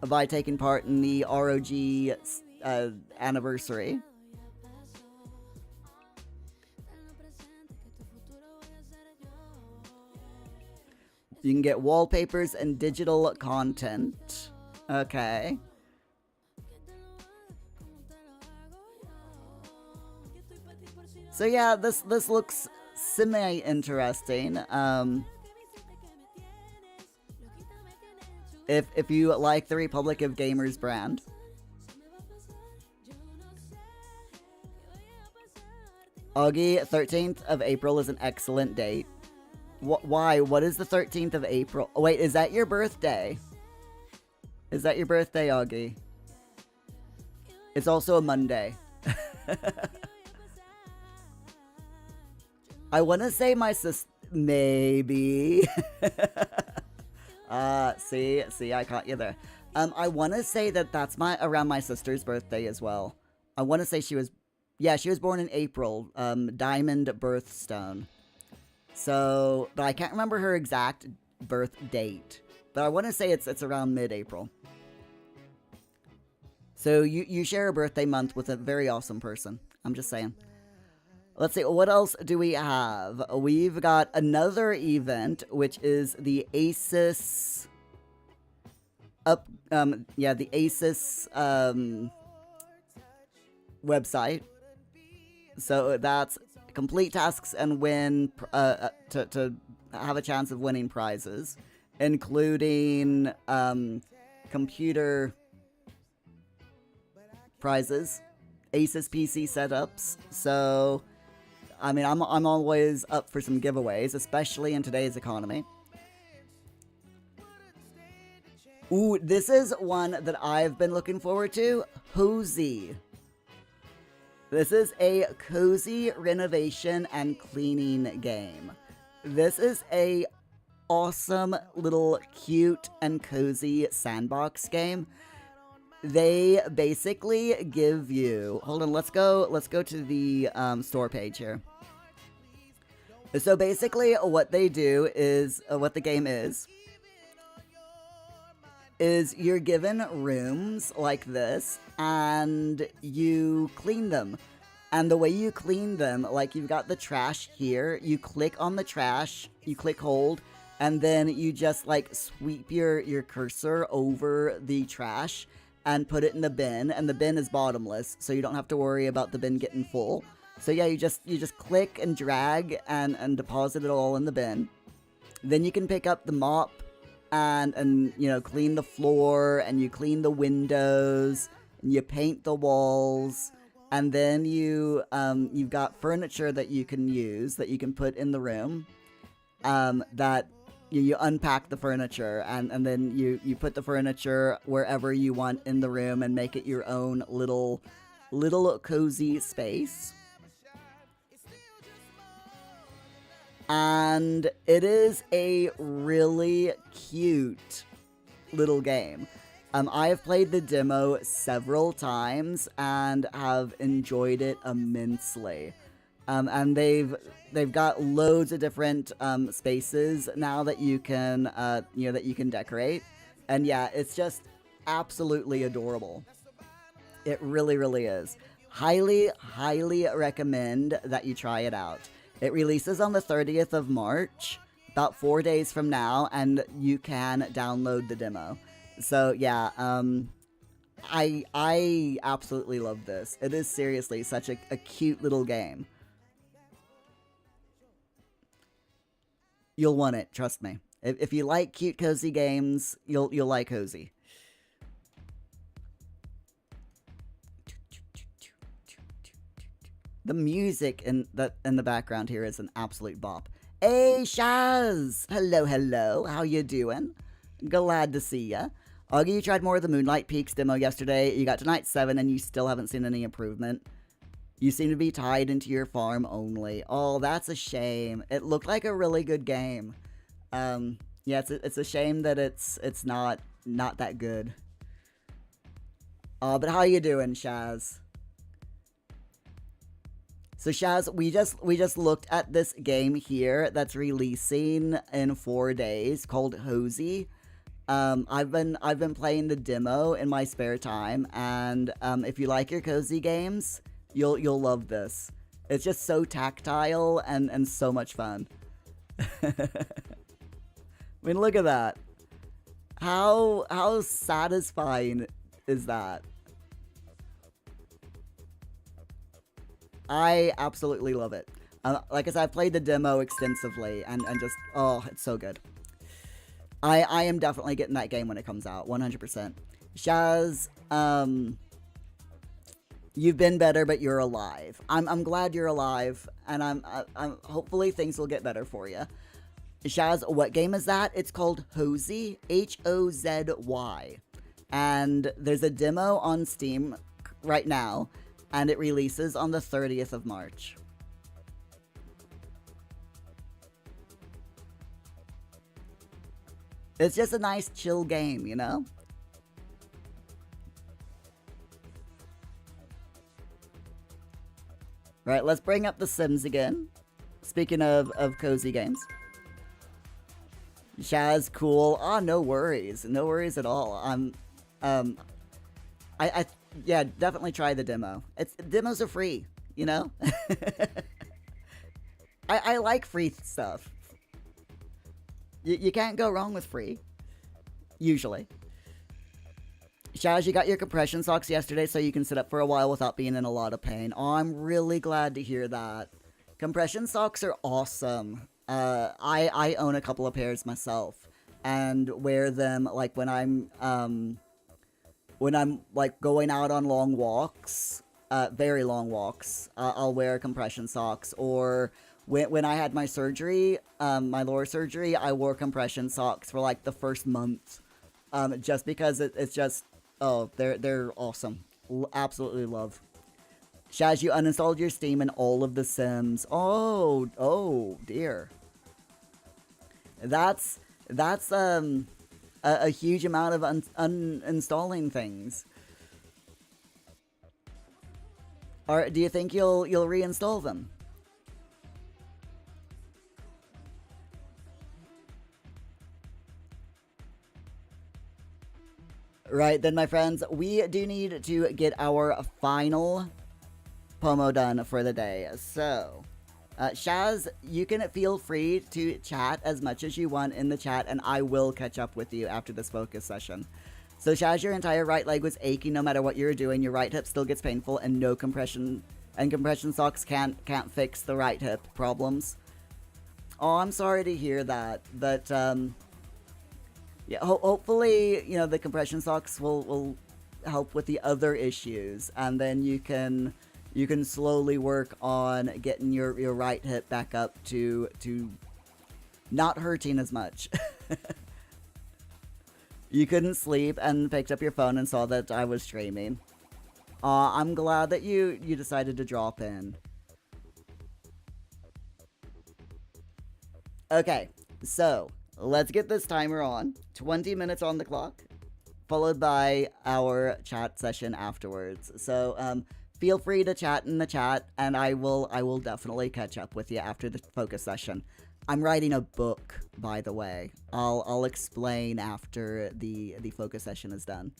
[SPEAKER 2] by taking part in the ROG anniversary. You can get wallpapers and digital content. Okay. So yeah, this looks semi-interesting. If you like the Republic of Gamers brand. Augie, 13th of April is an excellent date. Why? What is the 13th of April? Oh, wait, is that your birthday? Is that your birthday, Augie? It's also a Monday. I want to say my sis... Maybe. See, I caught you there. I want to say that that's around my sister's birthday as well. I want to say she was born in April, Diamond birthstone. So, but I can't remember her exact birth date. But I want to say it's around mid-April. So you share a birthday month with a very awesome person. I'm just saying. Let's see, what else do we have? We've got another event, which is the ASUS the ASUS website. So that's complete tasks and win to have a chance of winning prizes, including computer prizes, ASUS PC setups. So, I mean, I'm always up for some giveaways, especially in today's economy. Ooh, this is one that I've been looking forward to. Cozy. This is a cozy renovation and cleaning game. This is a awesome little cute and cozy sandbox game. They basically give you... Hold on, let's go to the store page here. So basically what they do is... what the game is you're given rooms like this, and you clean them. And the way you clean them, like you've got the trash here, you click on the trash, you click hold, and then you just like sweep your cursor over the trash and put it in the bin, and the bin is bottomless, so you don't have to worry about the bin getting full. So yeah, you just click and drag and deposit it all in the bin. Then you can pick up the mop and you know, clean the floor, and you clean the windows, and you paint the walls, and then you've got furniture that you can use, that you can put in the room, that you unpack the furniture, and then you put the furniture wherever you want in the room and make it your own little cozy space. And it is a really cute little game. I have played the demo several times and have enjoyed it immensely. And they've got loads of different spaces now that you can that you can decorate. And yeah, it's just absolutely adorable. It really, really is. Highly, highly recommend that you try it out. It releases on the 30th of March, about 4 days from now, and you can download the demo. So yeah, I absolutely love this. It is seriously such a cute little game. You'll want it, trust me. If you like cute, cozy games, you'll like Cozy. The music in the background here is an absolute bop. Hey, Shaz! Hello, hello. How you doing? Glad to see ya. Augie, you tried more of the Moonlight Peaks demo yesterday. You got to night 7 and you still haven't seen any improvement. You seem to be tied into your farm only. Oh, that's a shame. It looked like a really good game. Yeah, it's a shame that it's not that good. But how you doing, Shaz? So Shaz, we just looked at this game here that's releasing in 4 days called Cozy. I've been playing the demo in my spare time, and if you like your cozy games, you'll love this. It's just so tactile and so much fun. I mean, look at that. How satisfying is that? I absolutely love it. Like I said, I've played the demo extensively, and just, oh, it's so good. I am definitely getting that game when it comes out, 100%. Shaz, You've been better, but you're alive. I'm glad you're alive, and I'm hopefully things will get better for you. Shaz, what game is that? It's called Hozy, Hozy, and there's a demo on Steam right now, and it releases on the 30th of March. It's just a nice chill game, you know? Right, let's bring up The Sims again. Speaking of cozy games. Shaz, cool. Ah, no worries. No worries at all. Yeah, definitely try the demo. Demos are free, you know? I like free stuff. You can't go wrong with free. Usually. Shaz, you got your compression socks yesterday so you can sit up for a while without being in a lot of pain. Oh, I'm really glad to hear that. Compression socks are awesome. I own a couple of pairs myself and wear them like when I'm like going out on long walks, very long walks. I'll wear compression socks, or when I had my surgery, my lower surgery, I wore compression socks for like the first month, just because it's just, oh, they're awesome. Absolutely love. Shaz, you uninstalled your Steam and all of the Sims. Oh dear. That's a huge amount of uninstalling things. Or do you think you'll reinstall them? Right, then my friends, we do need to get our final Pomo done for the day. So, Shaz, you can feel free to chat as much as you want in the chat, and I will catch up with you after this focus session. So, Shaz, your entire right leg was aching no matter what you were doing. Your right hip still gets painful, and no compression socks can't fix the right hip problems. Oh, I'm sorry to hear that, but yeah, hopefully, you know, the compression socks will help with the other issues, and then you can slowly work on getting your right hip back up to not hurting as much. You couldn't sleep and picked up your phone and saw that I was streaming. I'm glad that you decided to drop in. Okay, so let's get this timer on. 20 minutes on the clock, followed by our chat session afterwards. So feel free to chat in the chat, and I will definitely catch up with you after the focus session. I'm writing a book, by the way. I'll explain after the focus session is done.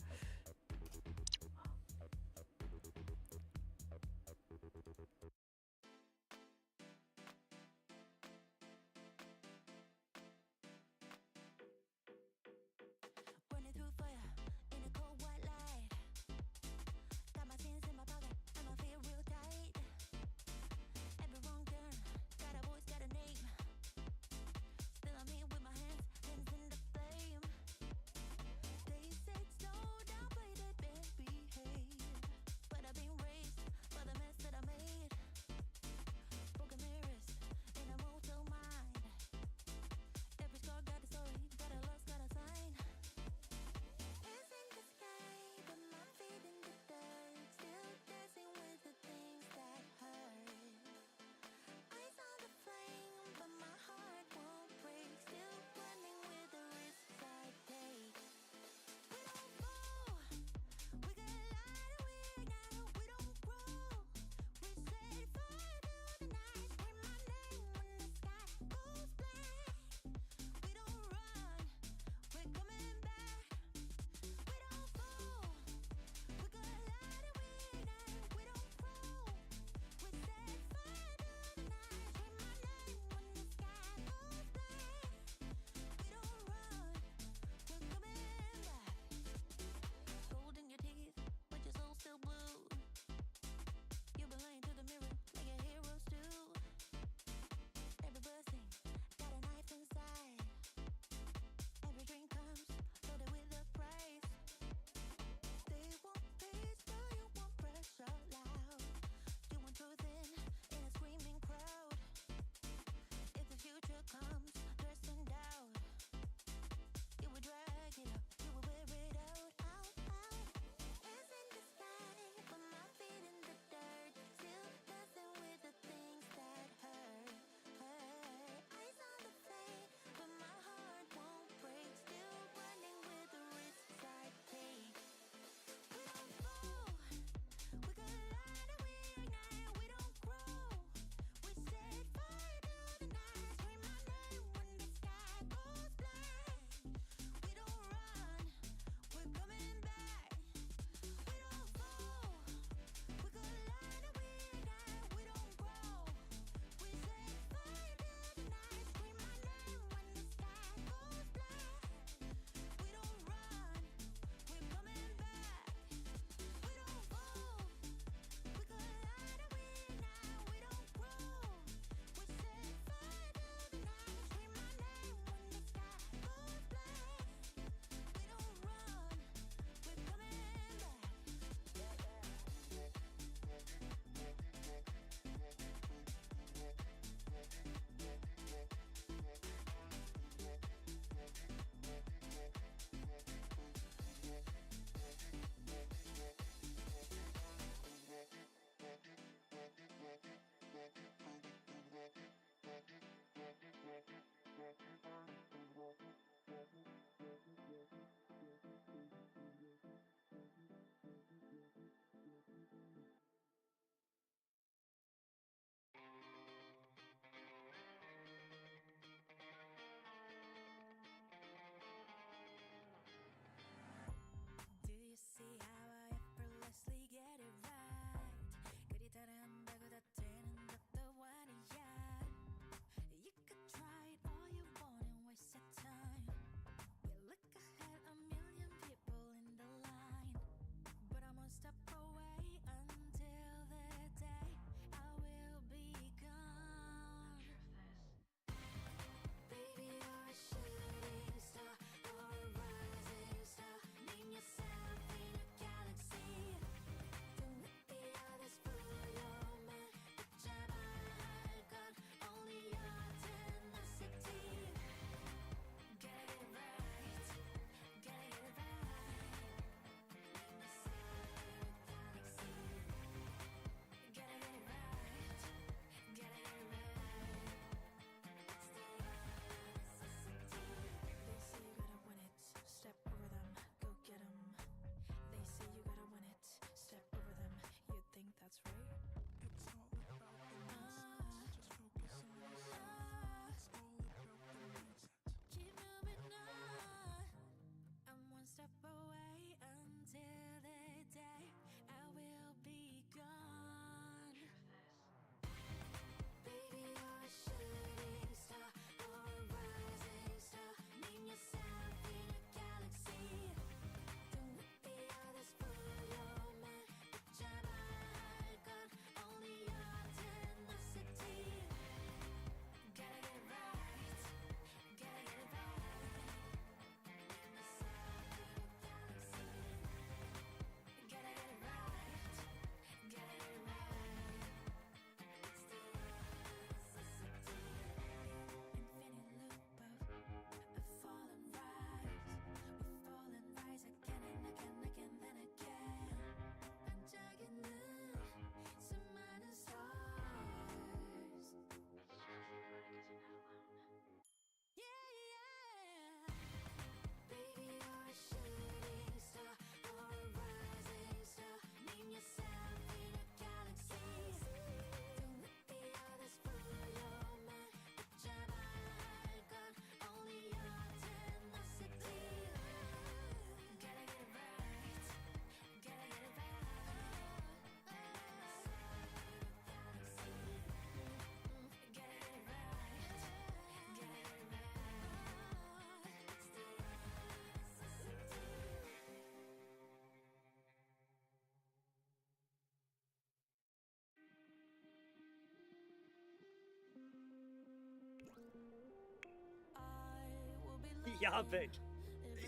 [SPEAKER 5] Yapik.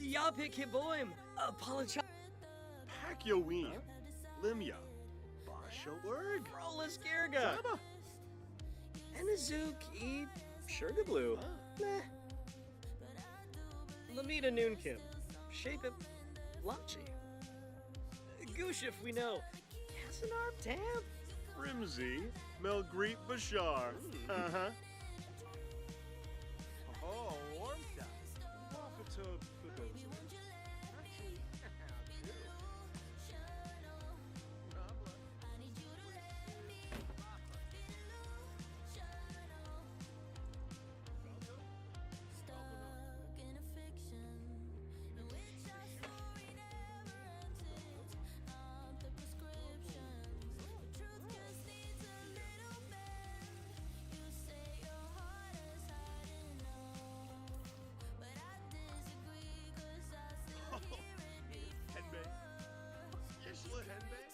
[SPEAKER 5] Yapik hiboim. Apologize.
[SPEAKER 3] Pakyoim. Limya. Basha Urg.
[SPEAKER 5] Rolas Girga.
[SPEAKER 3] Zaba.
[SPEAKER 5] Enazuk E. Sugarblue. Meh. Lamita Noonkim. Shape it. Lachi. Goosh if we know. Casanar Tam.
[SPEAKER 6] Rimsey, Melgreet Bashar. Uh-huh.
[SPEAKER 3] Oh, Ormka.
[SPEAKER 6] Wapata Padoza.
[SPEAKER 3] Henbei. Yeshla Henbei.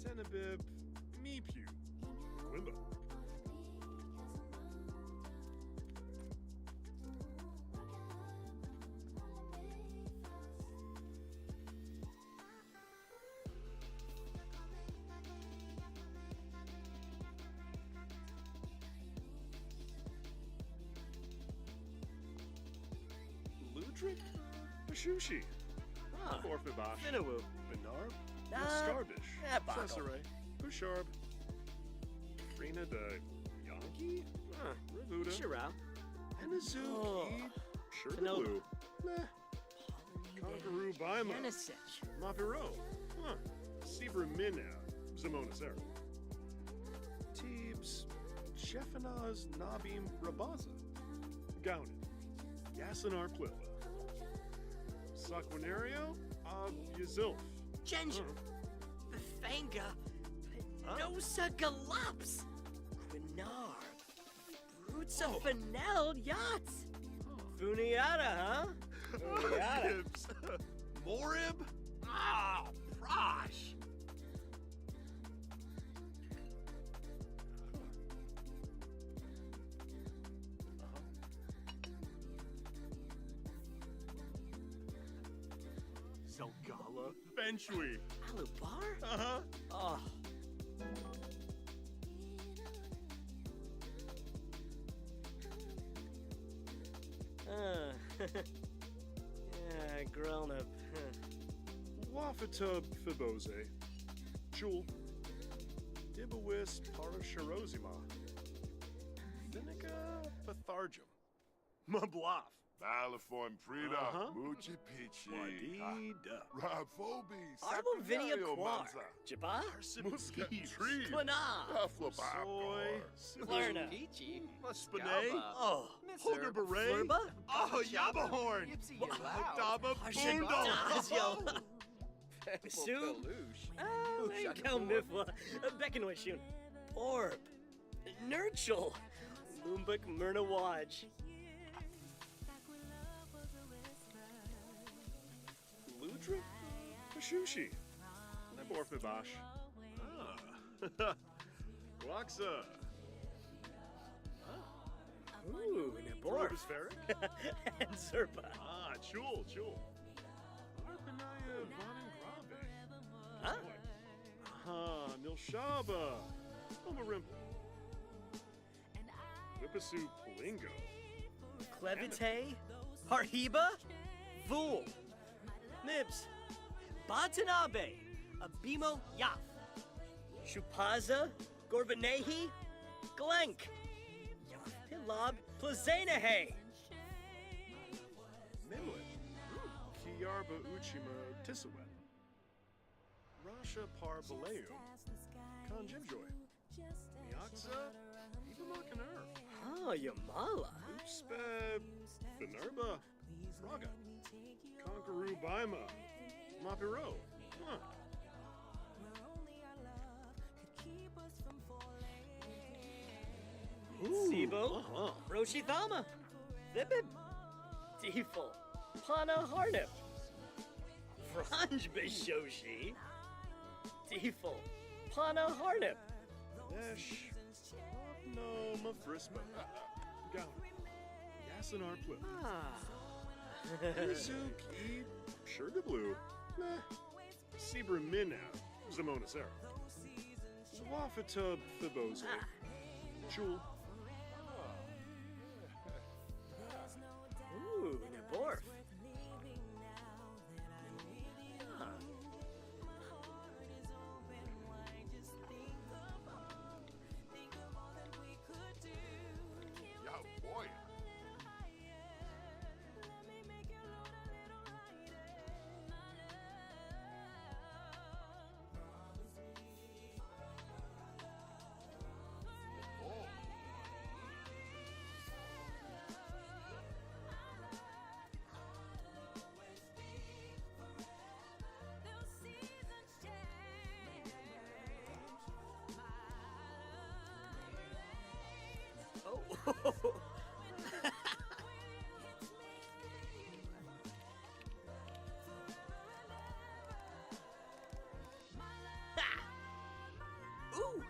[SPEAKER 6] Tenebib, Meepew, Wimba. Ludric, Bashushi,
[SPEAKER 5] Ah.
[SPEAKER 6] Orphibosh,
[SPEAKER 5] Finawoo.
[SPEAKER 6] Benar,
[SPEAKER 5] Ah,
[SPEAKER 6] Starbish,
[SPEAKER 5] Boggle.
[SPEAKER 6] Cesare, Busharb, Frina the Yankee, Ravuda,
[SPEAKER 5] Shirao.
[SPEAKER 6] Anazu,
[SPEAKER 5] Oh.
[SPEAKER 6] Sugarblue, Meh, Conqueroo Baima,
[SPEAKER 5] Genesich.
[SPEAKER 6] Maviro, Sibra Mina, Zamona Sarah. Shefana's Nabim Rabaza. Gaunin. Yasinar Plilla. Saquinario of Yazilf.
[SPEAKER 5] Genja. Bethanga. Nosa Galops. Quinar. Brutsa Fennel Yachts. Funiata, huh? Funiata.
[SPEAKER 6] Gibbs. Morib? Ah, Prosh. Zelgala. Benchui.
[SPEAKER 5] Alubar?
[SPEAKER 6] Uh-huh.
[SPEAKER 5] Oh. Yeah, grown up.
[SPEAKER 6] Wafatub Fibose. Jul. Dibawis Parashirozima. Vinica Pathargum. Mablaf.
[SPEAKER 1] Baliform Frida.
[SPEAKER 6] Uh-huh.
[SPEAKER 1] Muchi Pichi.
[SPEAKER 6] Wadida.
[SPEAKER 1] Robobi.
[SPEAKER 5] Arbovinia
[SPEAKER 1] Sacrinario
[SPEAKER 5] Quar.
[SPEAKER 1] Manza.
[SPEAKER 5] Jabba?
[SPEAKER 1] Muscat
[SPEAKER 6] Thieves.
[SPEAKER 1] Tree.
[SPEAKER 5] Quina?
[SPEAKER 1] Buffalo
[SPEAKER 6] Soy.
[SPEAKER 5] Klarna.
[SPEAKER 3] Peachy.
[SPEAKER 6] Spinay.
[SPEAKER 5] Oh.
[SPEAKER 6] Holger Beret.
[SPEAKER 5] Flurba?
[SPEAKER 6] Oh, Yabahorn.
[SPEAKER 3] Yipsy
[SPEAKER 6] Daba Boondle.
[SPEAKER 5] Harshandazio. Sue? Manko Mifwa. Beckonwishun. Orb. Nurchel. Lumbuk Myrna Waj.
[SPEAKER 6] Ludra? Pashushi. Neborfibash. Ah. Guaxa.
[SPEAKER 5] Ooh, Nebor.
[SPEAKER 6] Orbis Ferric.
[SPEAKER 5] And Zerpa.
[SPEAKER 6] Ah, Chul. Arpanaya Vanin Grabe.
[SPEAKER 5] Huh?
[SPEAKER 6] Ah, Nilshaba. Omarimple. Whippasu Plingo.
[SPEAKER 5] Clevite. Harhiba. Fool. Nibs. Batanabe. Abimo Yaf. Chupaza. Gorbanehi. Glenk. Pilab Plazanahe.
[SPEAKER 6] Mimlet. Kiyarba Uchima Tisawet. Rasha Par Baleum. Conjimjoy. Miaxa. Ibamakanur.
[SPEAKER 5] Oh, Yamala.
[SPEAKER 6] Oopspe. Finerba. Raga. Conqueroo Baima. Mapiro. Huh.
[SPEAKER 5] Sibo. Roshithama. Thibib. Deeful. Pana Harnip. Franj Bishoshi. Deeful. Pana Harnip.
[SPEAKER 6] Nesh. No Mafrispa. Gown. Yasinar Plip. Zuk E. Sugarblue. Meh. Sebra Minna. Zamona Sarah. Swafatub Fibose. Jul.
[SPEAKER 5] Ooh, Neborf.
[SPEAKER 1] Yeah, boy.
[SPEAKER 5] Oh. Ooh.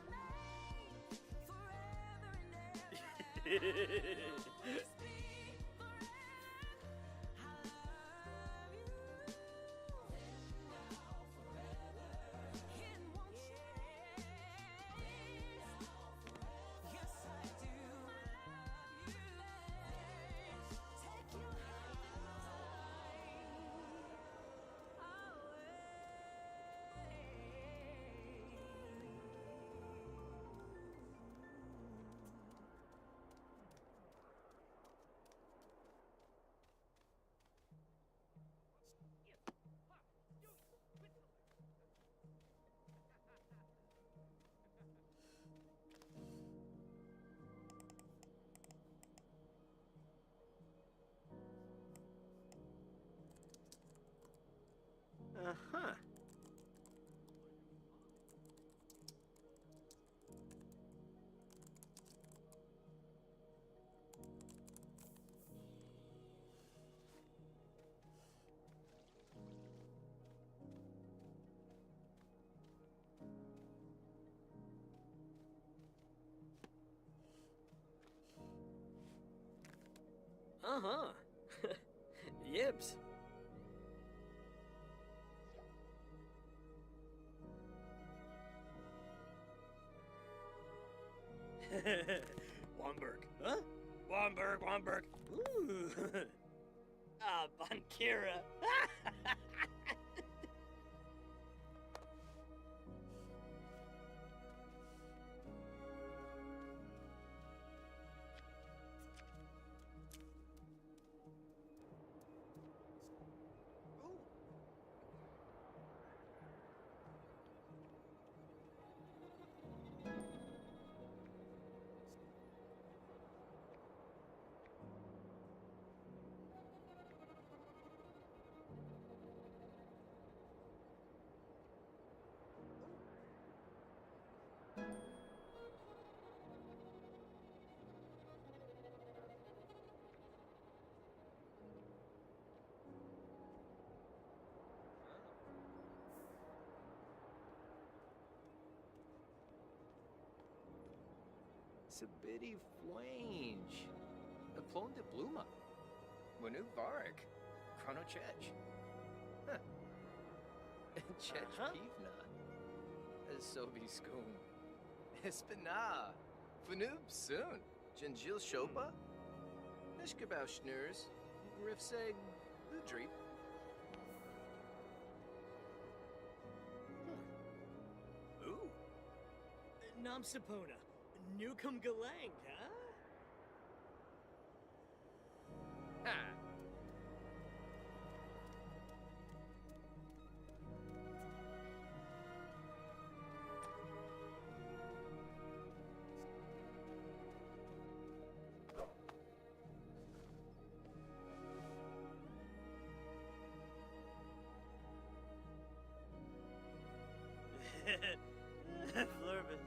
[SPEAKER 5] Uh-huh. Yibs.
[SPEAKER 3] Womberg.
[SPEAKER 5] Huh? Womberg. Ooh. Ah, Bankira.
[SPEAKER 7] Sabidi Flange. The Plon de Bluma. Wanu Vark. Chrono Chech. Huh. Chech Pivna. Sobi Skoon. Espina. Fanub Soon. Janjil Shopa. Nishkabau Schnurs. Rifseg. Udreep.
[SPEAKER 5] Ooh. Nam Sapona. Newcomb Galang, huh?
[SPEAKER 7] Ha!
[SPEAKER 5] Flurbus.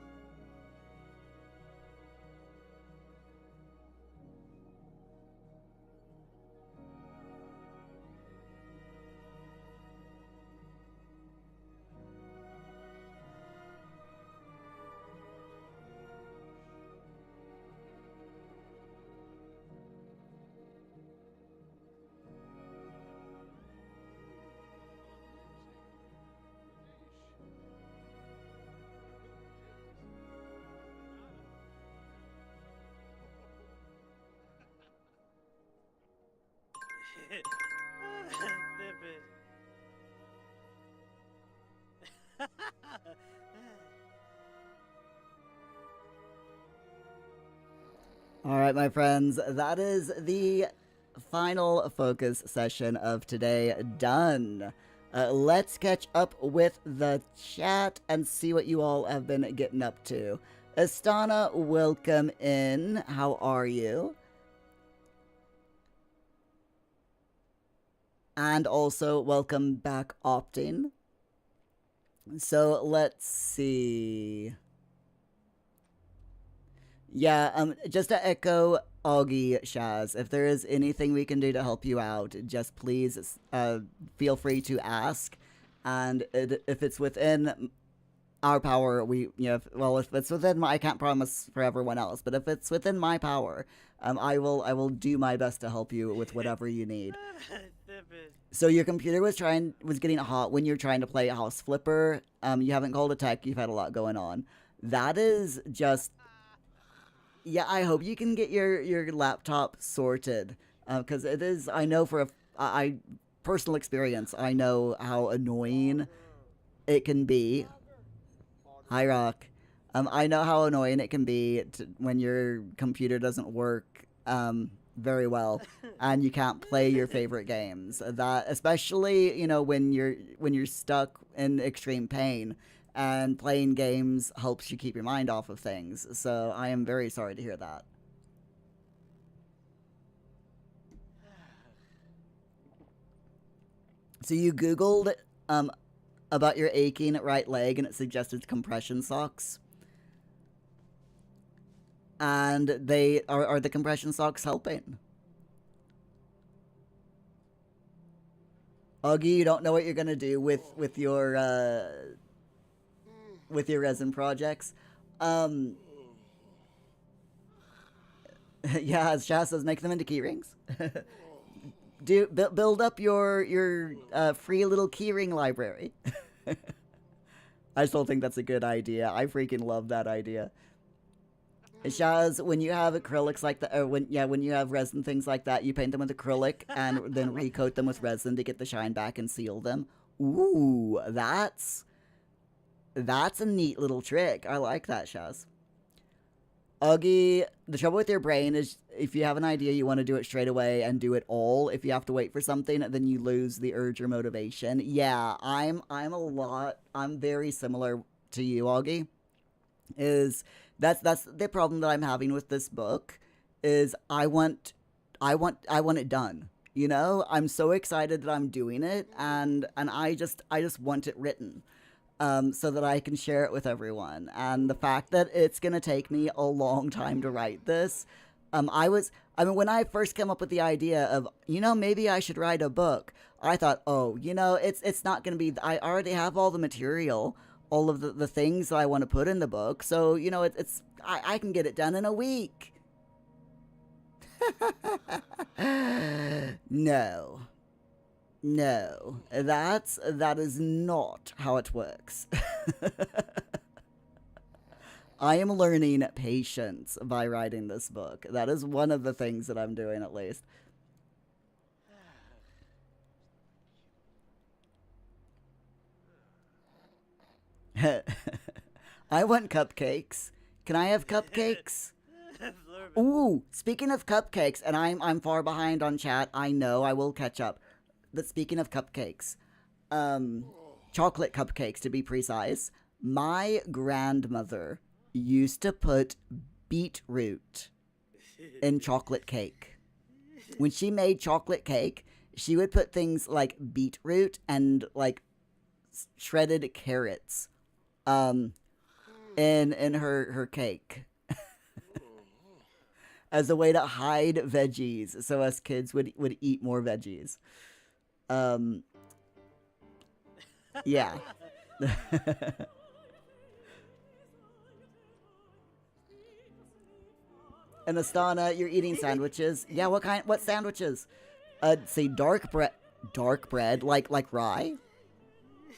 [SPEAKER 5] Thibbit.
[SPEAKER 2] All right, my friends, that is the final focus session of today done. Let's catch up with the chat and see what you all have been getting up to. Astana, welcome in. How are you? And also, welcome back, Opting. So, let's see. Yeah, just to echo Augie, Shaz, if there is anything we can do to help you out, just please feel free to ask. And if it's within our power, if it's within I can't promise for everyone else, but if it's within my power, I will do my best to help you with whatever you need. So your computer was getting hot when you're trying to play House Flipper. You haven't called a tech. You've had a lot going on. That is just. Yeah, I hope you can get your laptop sorted, because it is. I know for I personal experience. I know how annoying it can be. Hi, Rock. I know how annoying it can be when your computer doesn't work very well and you can't play your favorite games. That especially when you're stuck in extreme pain. And playing games helps you keep your mind off of things. So I am very sorry to hear that. So you Googled about your aching right leg and it suggested compression socks. And they are the compression socks helping? Augie, you don't know what you're gonna do with your resin projects. Yeah, as Shaz says, make them into key rings. Build up your free little keyring library. I still think that's a good idea. I freaking love that idea. Shaz, when you have acrylics like that, or when you have resin things like that, you paint them with acrylic and then recoat them with resin to get the shine back and seal them. Ooh, that's a neat little trick. I like that, Shaz. Uggy, the trouble with your brain is if you have an idea, you want to do it straight away and do it all. If you have to wait for something, then you lose the urge or motivation. Yeah, I'm very similar to you, Augie. That's the problem that I'm having with this book is I want it done. You know, I'm so excited that I'm doing it and I just want it written. So that I can share it with everyone. And the fact that it's going to take me a long time to write this, when I first came up with the idea of, maybe I should write a book, I thought, it's not going to be, I already have all the material, all of the things that I want to put in the book. So, I can get it done in a week. No. No, that is not how it works. I am learning patience by writing this book. That is one of the things that I'm doing, at least. I want cupcakes. Can I have cupcakes? Ooh, speaking of cupcakes, and I'm far behind on chat. I know I will catch up. But speaking of cupcakes, chocolate cupcakes to be precise, my grandmother used to put beetroot in chocolate cake. When she made chocolate cake, she would put things like beetroot and like shredded carrots in her cake as a way to hide veggies so us kids would eat more veggies. Yeah. And Astana, you're eating sandwiches. Yeah, what sandwiches? Say dark bread, like rye.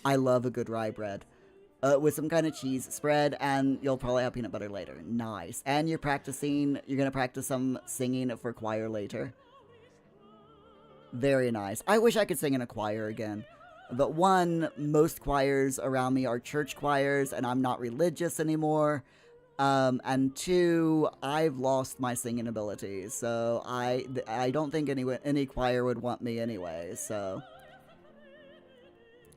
[SPEAKER 2] I love a good rye bread. With some kind of cheese spread, and you'll probably have peanut butter later. Nice. And you're gonna practice some singing for choir later. Very nice. I wish I could sing in a choir again. But one, most choirs around me are church choirs, and I'm not religious anymore. And two, I've lost my singing abilities, so I don't think any choir would want me anyway, so.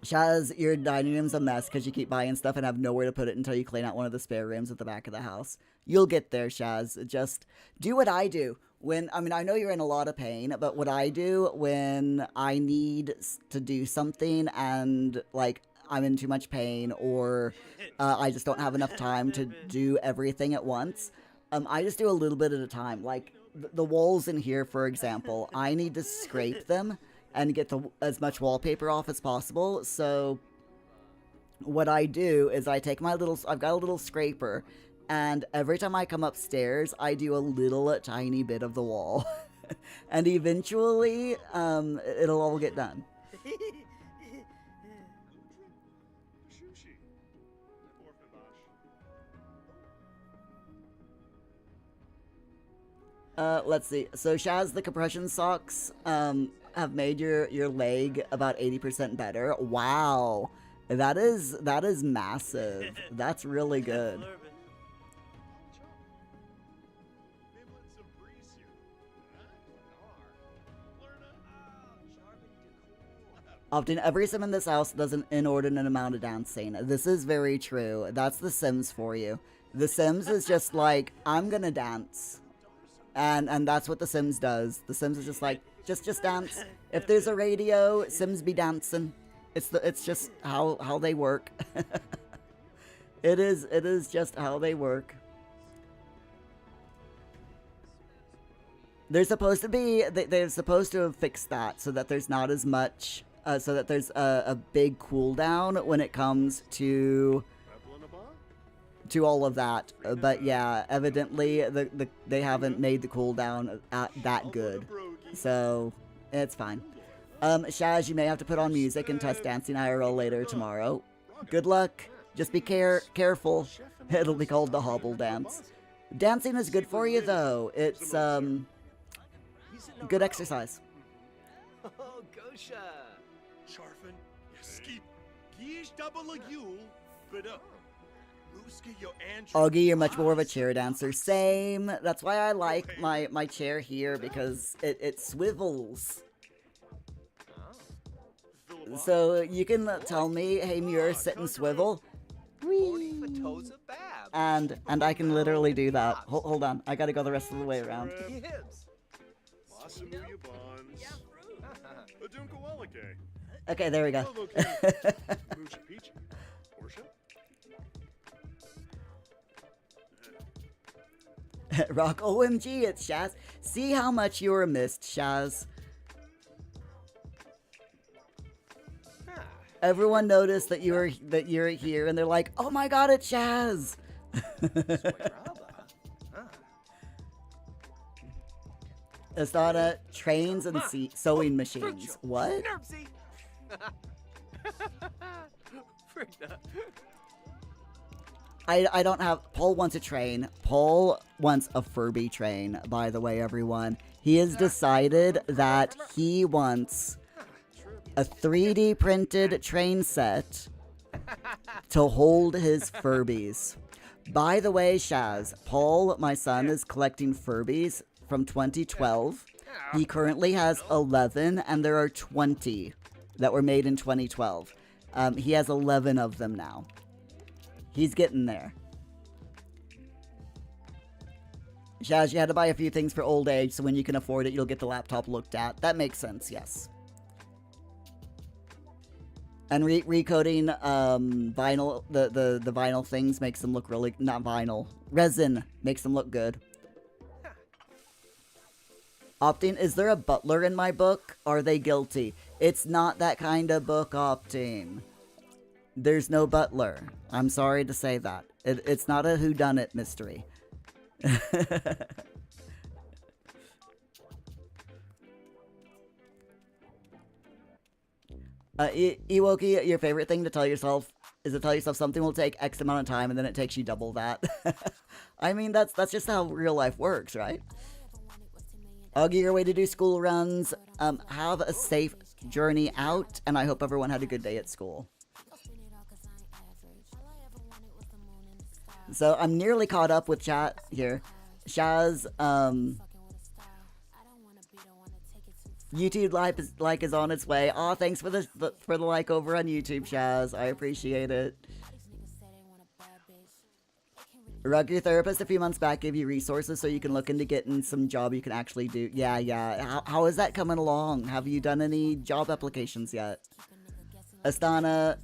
[SPEAKER 2] Shaz, your dining room's a mess because you keep buying stuff and have nowhere to put it until you clean out one of the spare rooms at the back of the house. You'll get there, Shaz. Just do what I do. I know you're in a lot of pain, but what I do when I need to do something and, like, I'm in too much pain or I just don't have enough time to do everything at once, I just do a little bit at a time. Like, the walls in here, for example, I need to scrape them and get as much wallpaper off as possible, so what I do is I take I've got a little scraper, and every time I come upstairs, I do a little tiny bit of the wall. And eventually, it'll all get done. Let's see. So, Shaz, the compression socks, have made your leg about 80% better. Wow. That is massive. That's really good. Often, every sim in this house does an inordinate amount of dancing. This is very true. That's The Sims for you. The Sims is just like, I'm gonna dance. And that's what The Sims does. The Sims is just like, just dance. If there's a radio, Sims be dancing. It's just how they work. It is just how they work. They're supposed to have fixed that so that there's not as much, so that there's a big cooldown when it comes to to all of that. But yeah, evidently they haven't made the cooldown that good, so it's fine. Shaz, you may have to put on music and test dancing IRL later tomorrow. Good luck. Just be careful. It'll be called the hobble dance. Dancing is good for you, though. It's good exercise.
[SPEAKER 5] Oh, Gosha.
[SPEAKER 3] Sharfen, skip, gish double a yule, but Luski yo Andrew.
[SPEAKER 2] Augie, you're much more of a chair dancer. Same. That's why I like my chair here, because it swivels. So you can tell me, hey Muir, sit and swivel. Whee! And I can literally do that. Hold on, I gotta go the rest of the way around.
[SPEAKER 6] Masamuya Bonds. Adunkawalake.
[SPEAKER 2] Okay, there we go.
[SPEAKER 6] Moochie Peachy. Portia?
[SPEAKER 2] Rock, OMG, it's Shaz. See how much you were missed, Shaz. Everyone noticed that you're here, and they're like, "Oh my God, it's Shaz!" It's not a trains and sewing machines. What? I don't have. Paul wants a train. Paul wants a Furby train. By the way, everyone, he has decided that he wants a 3D printed train set to hold his Furbies. By the way, Shaz, Paul, my son, is collecting Furbies from 2012. He currently has 11, and there are 20 that were made in 2012. He has 11 of them now. He's getting there. Shaz, you had to buy a few things for old age, so when you can afford it, you'll get the laptop looked at. That makes sense, yes. And recoding vinyl, the vinyl things makes them look really, not vinyl, resin makes them look good. Opting, is there a butler in my book? Are they guilty? It's not that kind of book, Opting. There's no butler. I'm sorry to say that. It's not a whodunit mystery. Ewoki, your favorite thing to tell yourself is to tell yourself something will take X amount of time and then it takes you double that. I mean, that's just how real life works, right? Augie, your way to do school runs. Have a safe journey out, and I hope everyone had a good day at school. So I'm nearly caught up with chat here. Shaz, YouTube like is on its way. Aw, thanks for the like over on YouTube, Shaz. I appreciate it. Rug, your therapist a few months back gave you resources so you can look into getting some job you can actually do. Yeah. How is that coming along? Have you done any job applications yet? Astana,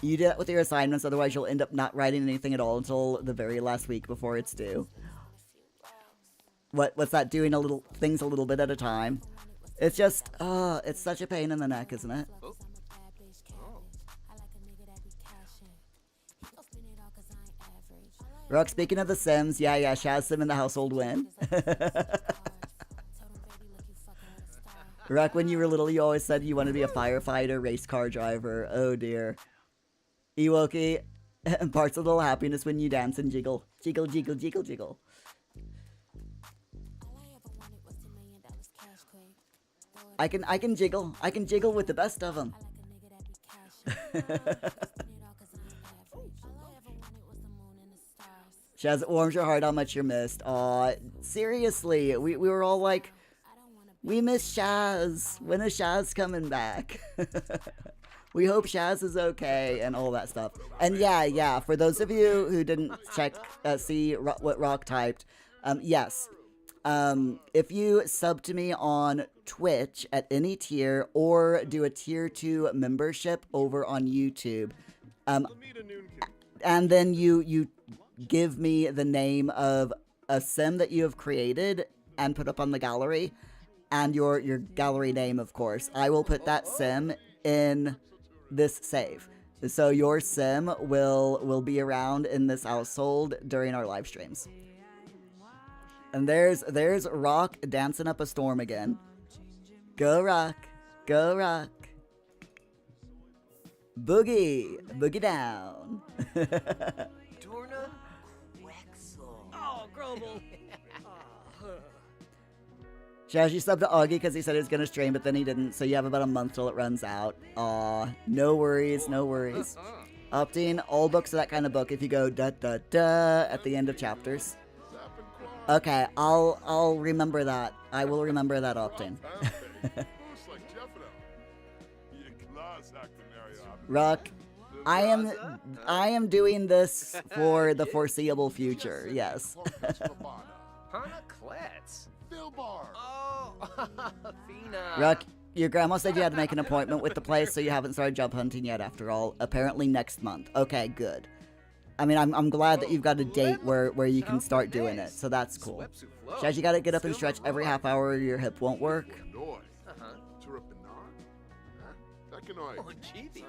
[SPEAKER 2] you did that with your assignments, otherwise you'll end up not writing anything at all until the very last week before it's due. What's that, doing things a little bit at a time? It's just, it's such a pain in the neck, isn't it? Rock, speaking of The Sims, yeah, Shaz Sim in the household win. Rock, when you were little, you always said you wanted to be a firefighter, race car driver. Oh dear. Ewoki, parts of little happiness when you dance and jiggle. Jiggle, jiggle, jiggle, jiggle. I can jiggle. I can jiggle with the best of them. Shaz, it warms your heart how much you're missed. Aw, seriously, we were all like, we miss Shaz. When is Shaz coming back? We hope Shaz is okay and all that stuff. And yeah, for those of you who didn't see what Rock typed, yes. If you sub to me on Twitch at any tier or do a tier 2 membership over on YouTube, and then you give me the name of a sim that you have created and put up on the gallery, and your gallery name, of course, I will put that sim in this save. So your sim will be around in this household during our live streams. And there's Rock dancing up a storm again. Go Rock, go Rock. Boogie, boogie down.
[SPEAKER 7] Dorna Quexel.
[SPEAKER 5] Oh, Grobel.
[SPEAKER 2] Shaz, you subbed to Augie because he said he was going to stream, but then he didn't, so you have about a month till it runs out. Aw, no worries, no worries. Opting, all books are that kind of book if you go da-da-da at the end of chapters. Okay, I'll remember that. I will remember that, Opting. Rock, I am doing this for the foreseeable future, yes.
[SPEAKER 7] Panaclets.
[SPEAKER 1] Bilbar.
[SPEAKER 7] Oh, Fina.
[SPEAKER 2] Rock, your grandma said you had to make an appointment with the place, so you haven't started job hunting yet after all. Apparently next month. Okay, good. I mean, I'm glad that you've got a date where you can start doing it, so that's cool. Shaz, you gotta get up and stretch every half hour or your hip won't work.
[SPEAKER 7] Oh, chibi.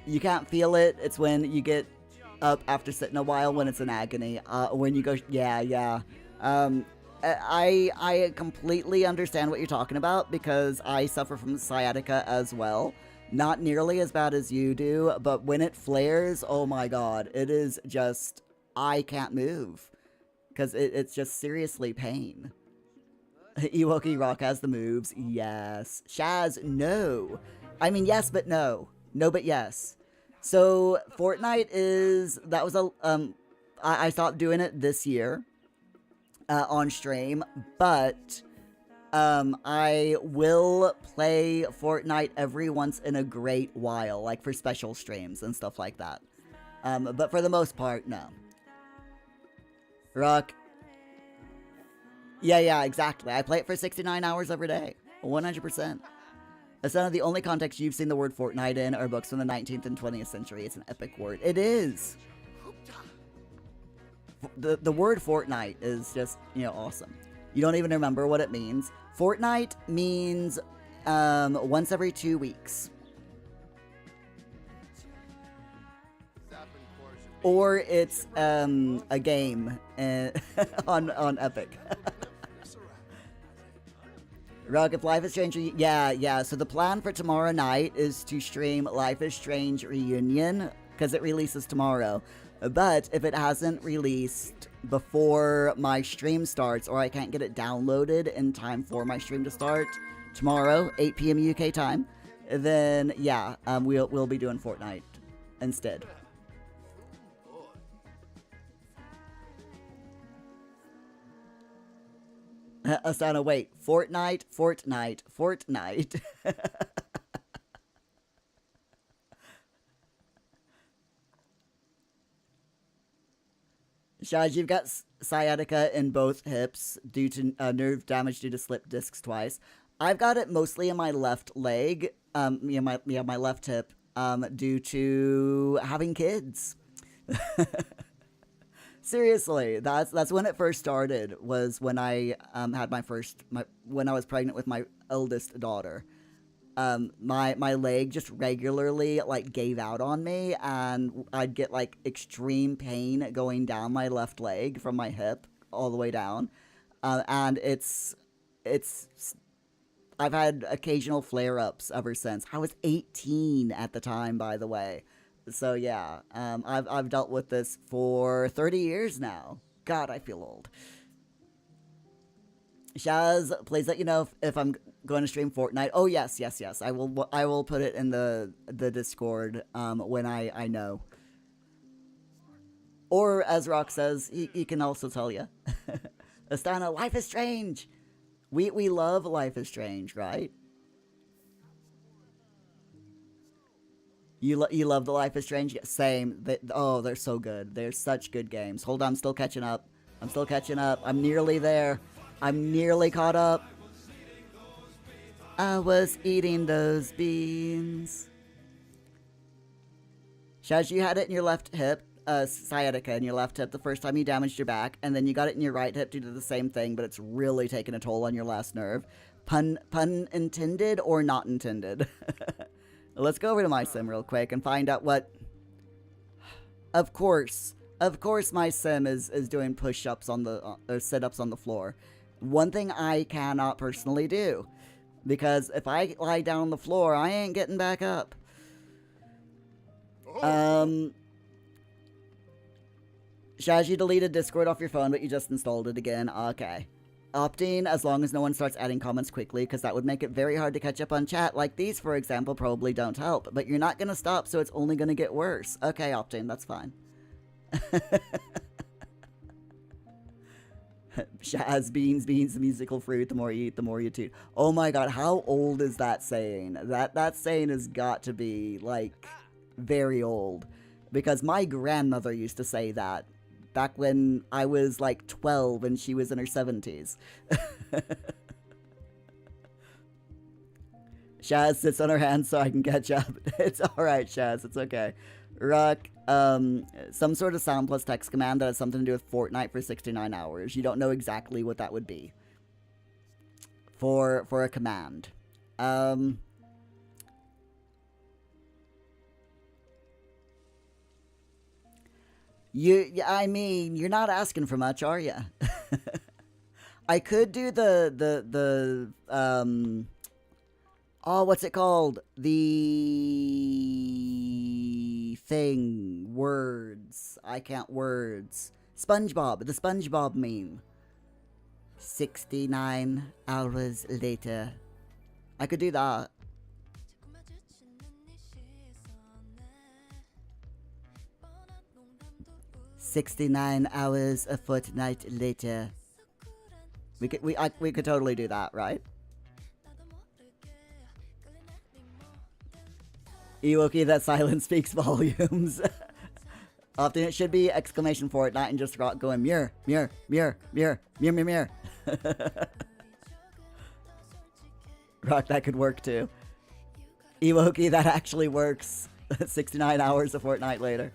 [SPEAKER 2] You can't feel it. It's when you get up after sitting a while when it's in agony. When you go, yeah. I completely understand what you're talking about because I suffer from sciatica as well. Not nearly as bad as you do, but when it flares, oh my god, it is just, I can't move. Because it's just seriously pain. Ewoki Rock has the moves, yes. Shaz, no. I mean, yes, but no. No, but yes. So, Fortnite I stopped doing it this year on stream, but I will play Fortnite every once in a great while, like for special streams and stuff like that. But for the most part, no. Rock. Yeah, exactly. I play it for 69 hours every day. 100%. That's not the only context you've seen the word Fortnite in are books from the 19th and 20th century. It's an epic word. It is. The word Fortnite is just, awesome. You don't even remember what it means. Fortnite means once every 2 weeks. Or it's a game on Epic. Rock, if Life is Strange, yeah. So the plan for tomorrow night is to stream Life is Strange Reunion, because it releases tomorrow. But if it hasn't released before my stream starts, or I can't get it downloaded in time for my stream to start tomorrow, 8 p.m. UK time, then yeah, we'll be doing Fortnite instead. Asana, wait. Fortnite. Shaj, you've got sciatica in both hips due to nerve damage due to slip discs twice. I've got it mostly in my left leg, my left hip, due to having kids. Seriously, that's when it first started, was when I had when I was pregnant with my eldest daughter. My leg just regularly gave out on me, and I'd get extreme pain going down my left leg from my hip all the way down. And I've had occasional flare-ups ever since. I was 18 at the time, by the way. So yeah, I've dealt with this for 30 years now. God, I feel old. Shaz, please let you know if I'm going to stream Fortnite. Oh yes. I will put it in the Discord when I know. Or as Rock says, he can also tell you. Astana, Life is Strange. We love Life is Strange, right? You love the Life is Strange? Same. They're so good. They're such good games. Hold on, I'm still catching up. I'm nearly there. I'm nearly caught up. I was eating those beans. Shaz, you had it in your left hip, sciatica in your left hip the first time you damaged your back, and then you got it in your right hip due to the same thing, but it's really taken a toll on your last nerve. Pun intended or not intended? Let's go over to my sim real quick and find out what... Of course my sim is doing push-ups on the... or sit-ups on the floor. One thing I cannot personally do. Because if I lie down on the floor, I ain't getting back up. Shaz, you deleted Discord off your phone, but you just installed it again. Okay. Opting as long as no one starts adding comments quickly, because that would make it very hard to catch up on chat. Like these, for example, probably don't help. But you're not going to stop, so it's only going to get worse. Okay, Opting, that's fine. Shaz, beans, the musical fruit. The more you eat, the more you toot. Oh my god, how old is that saying? That saying has got to be, like, very old. Because my grandmother used to say that back when I was, like, 12 and she was in her 70s. Shaz sits on her hands so I can catch up. It's alright, Shaz, it's okay. Ruck, some sort of sound plus text command that has something to do with Fortnite for 69 hours. You don't know exactly what that would be. For a command. I mean, you're not asking for much, are you? I could do oh, what's it called? The thing. Words. I can't words. SpongeBob. The SpongeBob meme. 69 hours later. I could do that. 69 hours a fortnight later. We could totally do that, right? Ewoki, that silence speaks volumes. Often it should be exclamation Fortnite and just rock going mirror, mirror, mirror, mirror, mirror, mirror, mirror. Rock, that could work too. Ewoki, that actually works. 69 hours a fortnight later.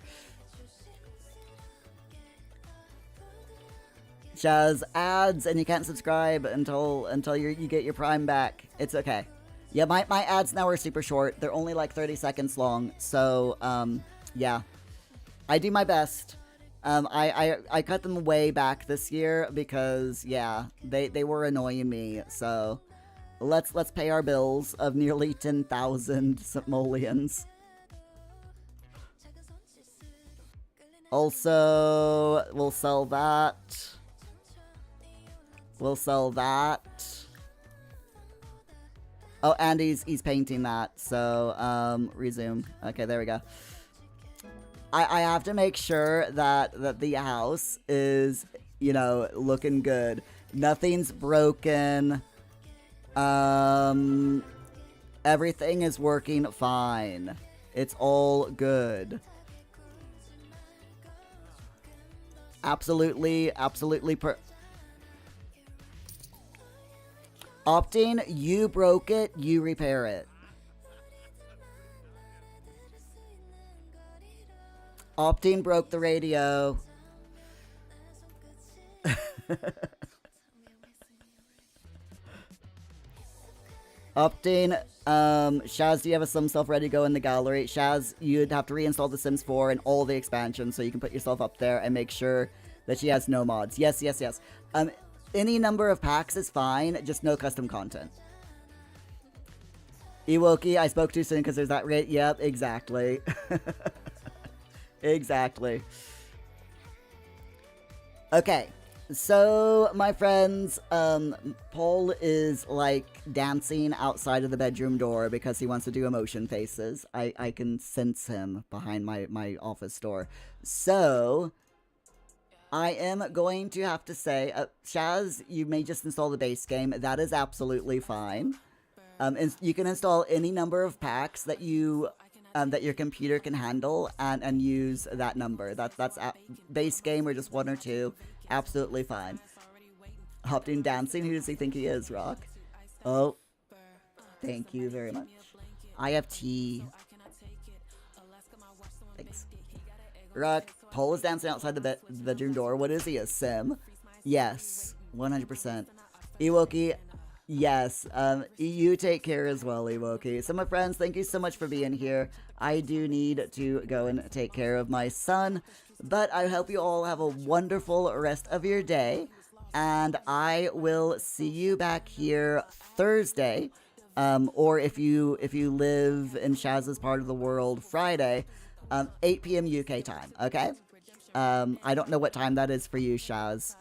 [SPEAKER 2] Shaz, ads, and you can't subscribe until you get your Prime back. It's okay. Yeah, my ads now are super short. They're only like 30 seconds long. So, yeah. I do my best. I cut them way back this year because, yeah, they were annoying me. So, let's pay our bills of nearly 10,000 simoleons. Also, we'll sell that. We'll sell that. Oh, and he's painting that, so, resume. Okay, there we go. I have to make sure that the house is, you know, looking good. Nothing's broken. Everything is working fine. It's all good. Absolutely Opting, you broke it, you repair it. Opting broke the radio. Opting, Shaz, do you have a Sim self ready to go in the gallery? Shaz, you'd have to reinstall The Sims 4 and all the expansions so you can put yourself up there and make sure that she has no mods. Yes. Any number of packs is fine, just no custom content. Ewoki, I spoke too soon because there's that rate. Yep, exactly. Exactly. Okay, so my friends, Paul is like dancing outside of the bedroom door because he wants to do emotion faces. I can sense him behind my office door. So I am going to have to say, Shaz, you may just install the base game. That is absolutely fine. You can install any number of packs that you that your computer can handle and use that number. That's base game or just one or two. Absolutely fine. Opting dancing. Who does he think he is, Rock? Oh, thank you very much. I have tea. Thanks. Rock. Paul is dancing outside the bedroom door. What is he, a Sim? Yes, 100%. Ewoki, Yes, you take care as well, Ewoki. So, my friends, thank you so much for being here. I do need to go and take care of my son, but I hope you all have a wonderful rest of your day, and I will see you back here Thursday, or if you live in Shaz's part of the world, Friday, 8 p.m. UK time. Okay. I don't know what time that is for you, Shaz.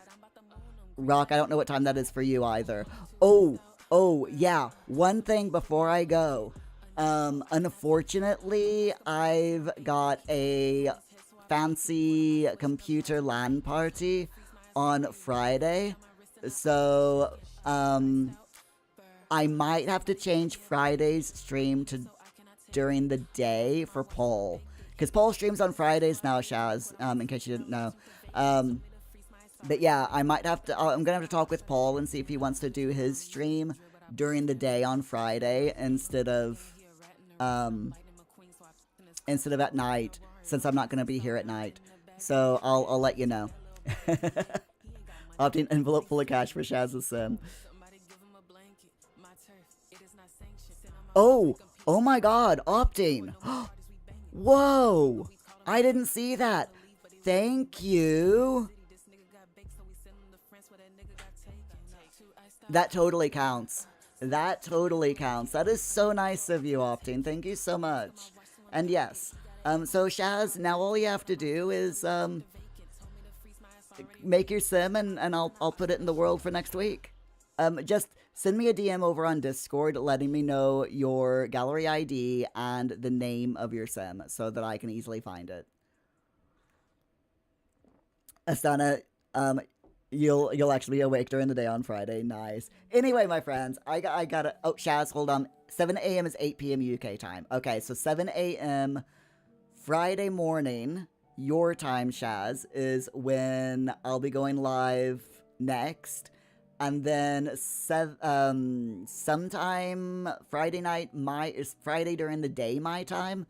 [SPEAKER 2] Rock, I don't know what time that is for you either. Oh, yeah. One thing before I go. Unfortunately, I've got a fancy computer LAN party on Friday. So, I might have to change Friday's stream to during the day for Paul. Because Paul streams on Fridays now, Shaz, in case you didn't know. But yeah, I might have to, I'm gonna have to talk with Paul and see if he wants to do his stream during the day on Friday instead of at night, since I'm not gonna be here at night. So I'll let you know. Opting envelope full of cash for Shaz's sim. Oh my god, opting. Whoa, I didn't see that. Thank you. That totally counts. That totally counts. That is so nice of you, Opting. Thank you so much. And yes, so Shaz, now all you have to do is make your sim, and I'll put it in the world for next week. Just send me a DM over on Discord letting me know your gallery ID and the name of your sim so that I can easily find it. Astana, you'll actually be awake during the day on Friday. Nice. Anyway, my friends, I gotta. Oh, Shaz, hold on. 7 a.m. is 8 p.m. UK time. Okay, so 7 a.m. Friday morning, your time, Shaz, is when I'll be going live next. And then sometime Friday night, Friday during the day, my time.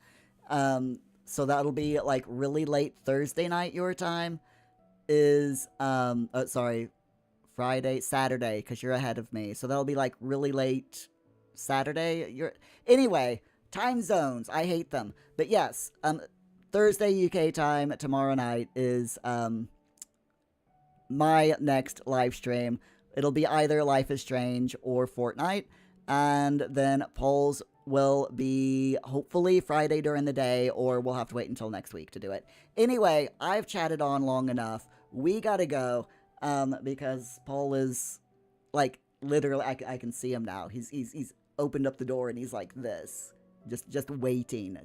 [SPEAKER 2] So that'll be like really late Thursday night, your time. Is Saturday, because you're ahead of me. So that'll be like really late Saturday. Anyway, time zones. I hate them. But yes, Thursday UK time tomorrow night is my next live stream. It'll be either Life is Strange or Fortnite, and then Paul's will be hopefully Friday during the day, or we'll have to wait until next week to do it. Anyway, I've chatted on long enough. We gotta go, because Paul is, like, literally, I can see him now. He's opened up the door and he's like this, just waiting.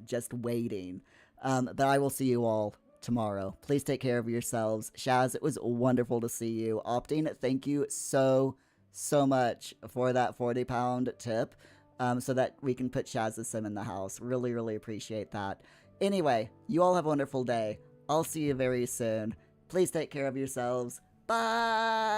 [SPEAKER 2] But I will see you all tomorrow. Please take care of yourselves. Shaz, it was wonderful to see you. Opting, thank you so much for that 40-pound tip, so that we can put Shaz's sim in the house. Really appreciate that. Anyway, you all have a wonderful day. I'll see you very soon. Please take care of yourselves. Bye!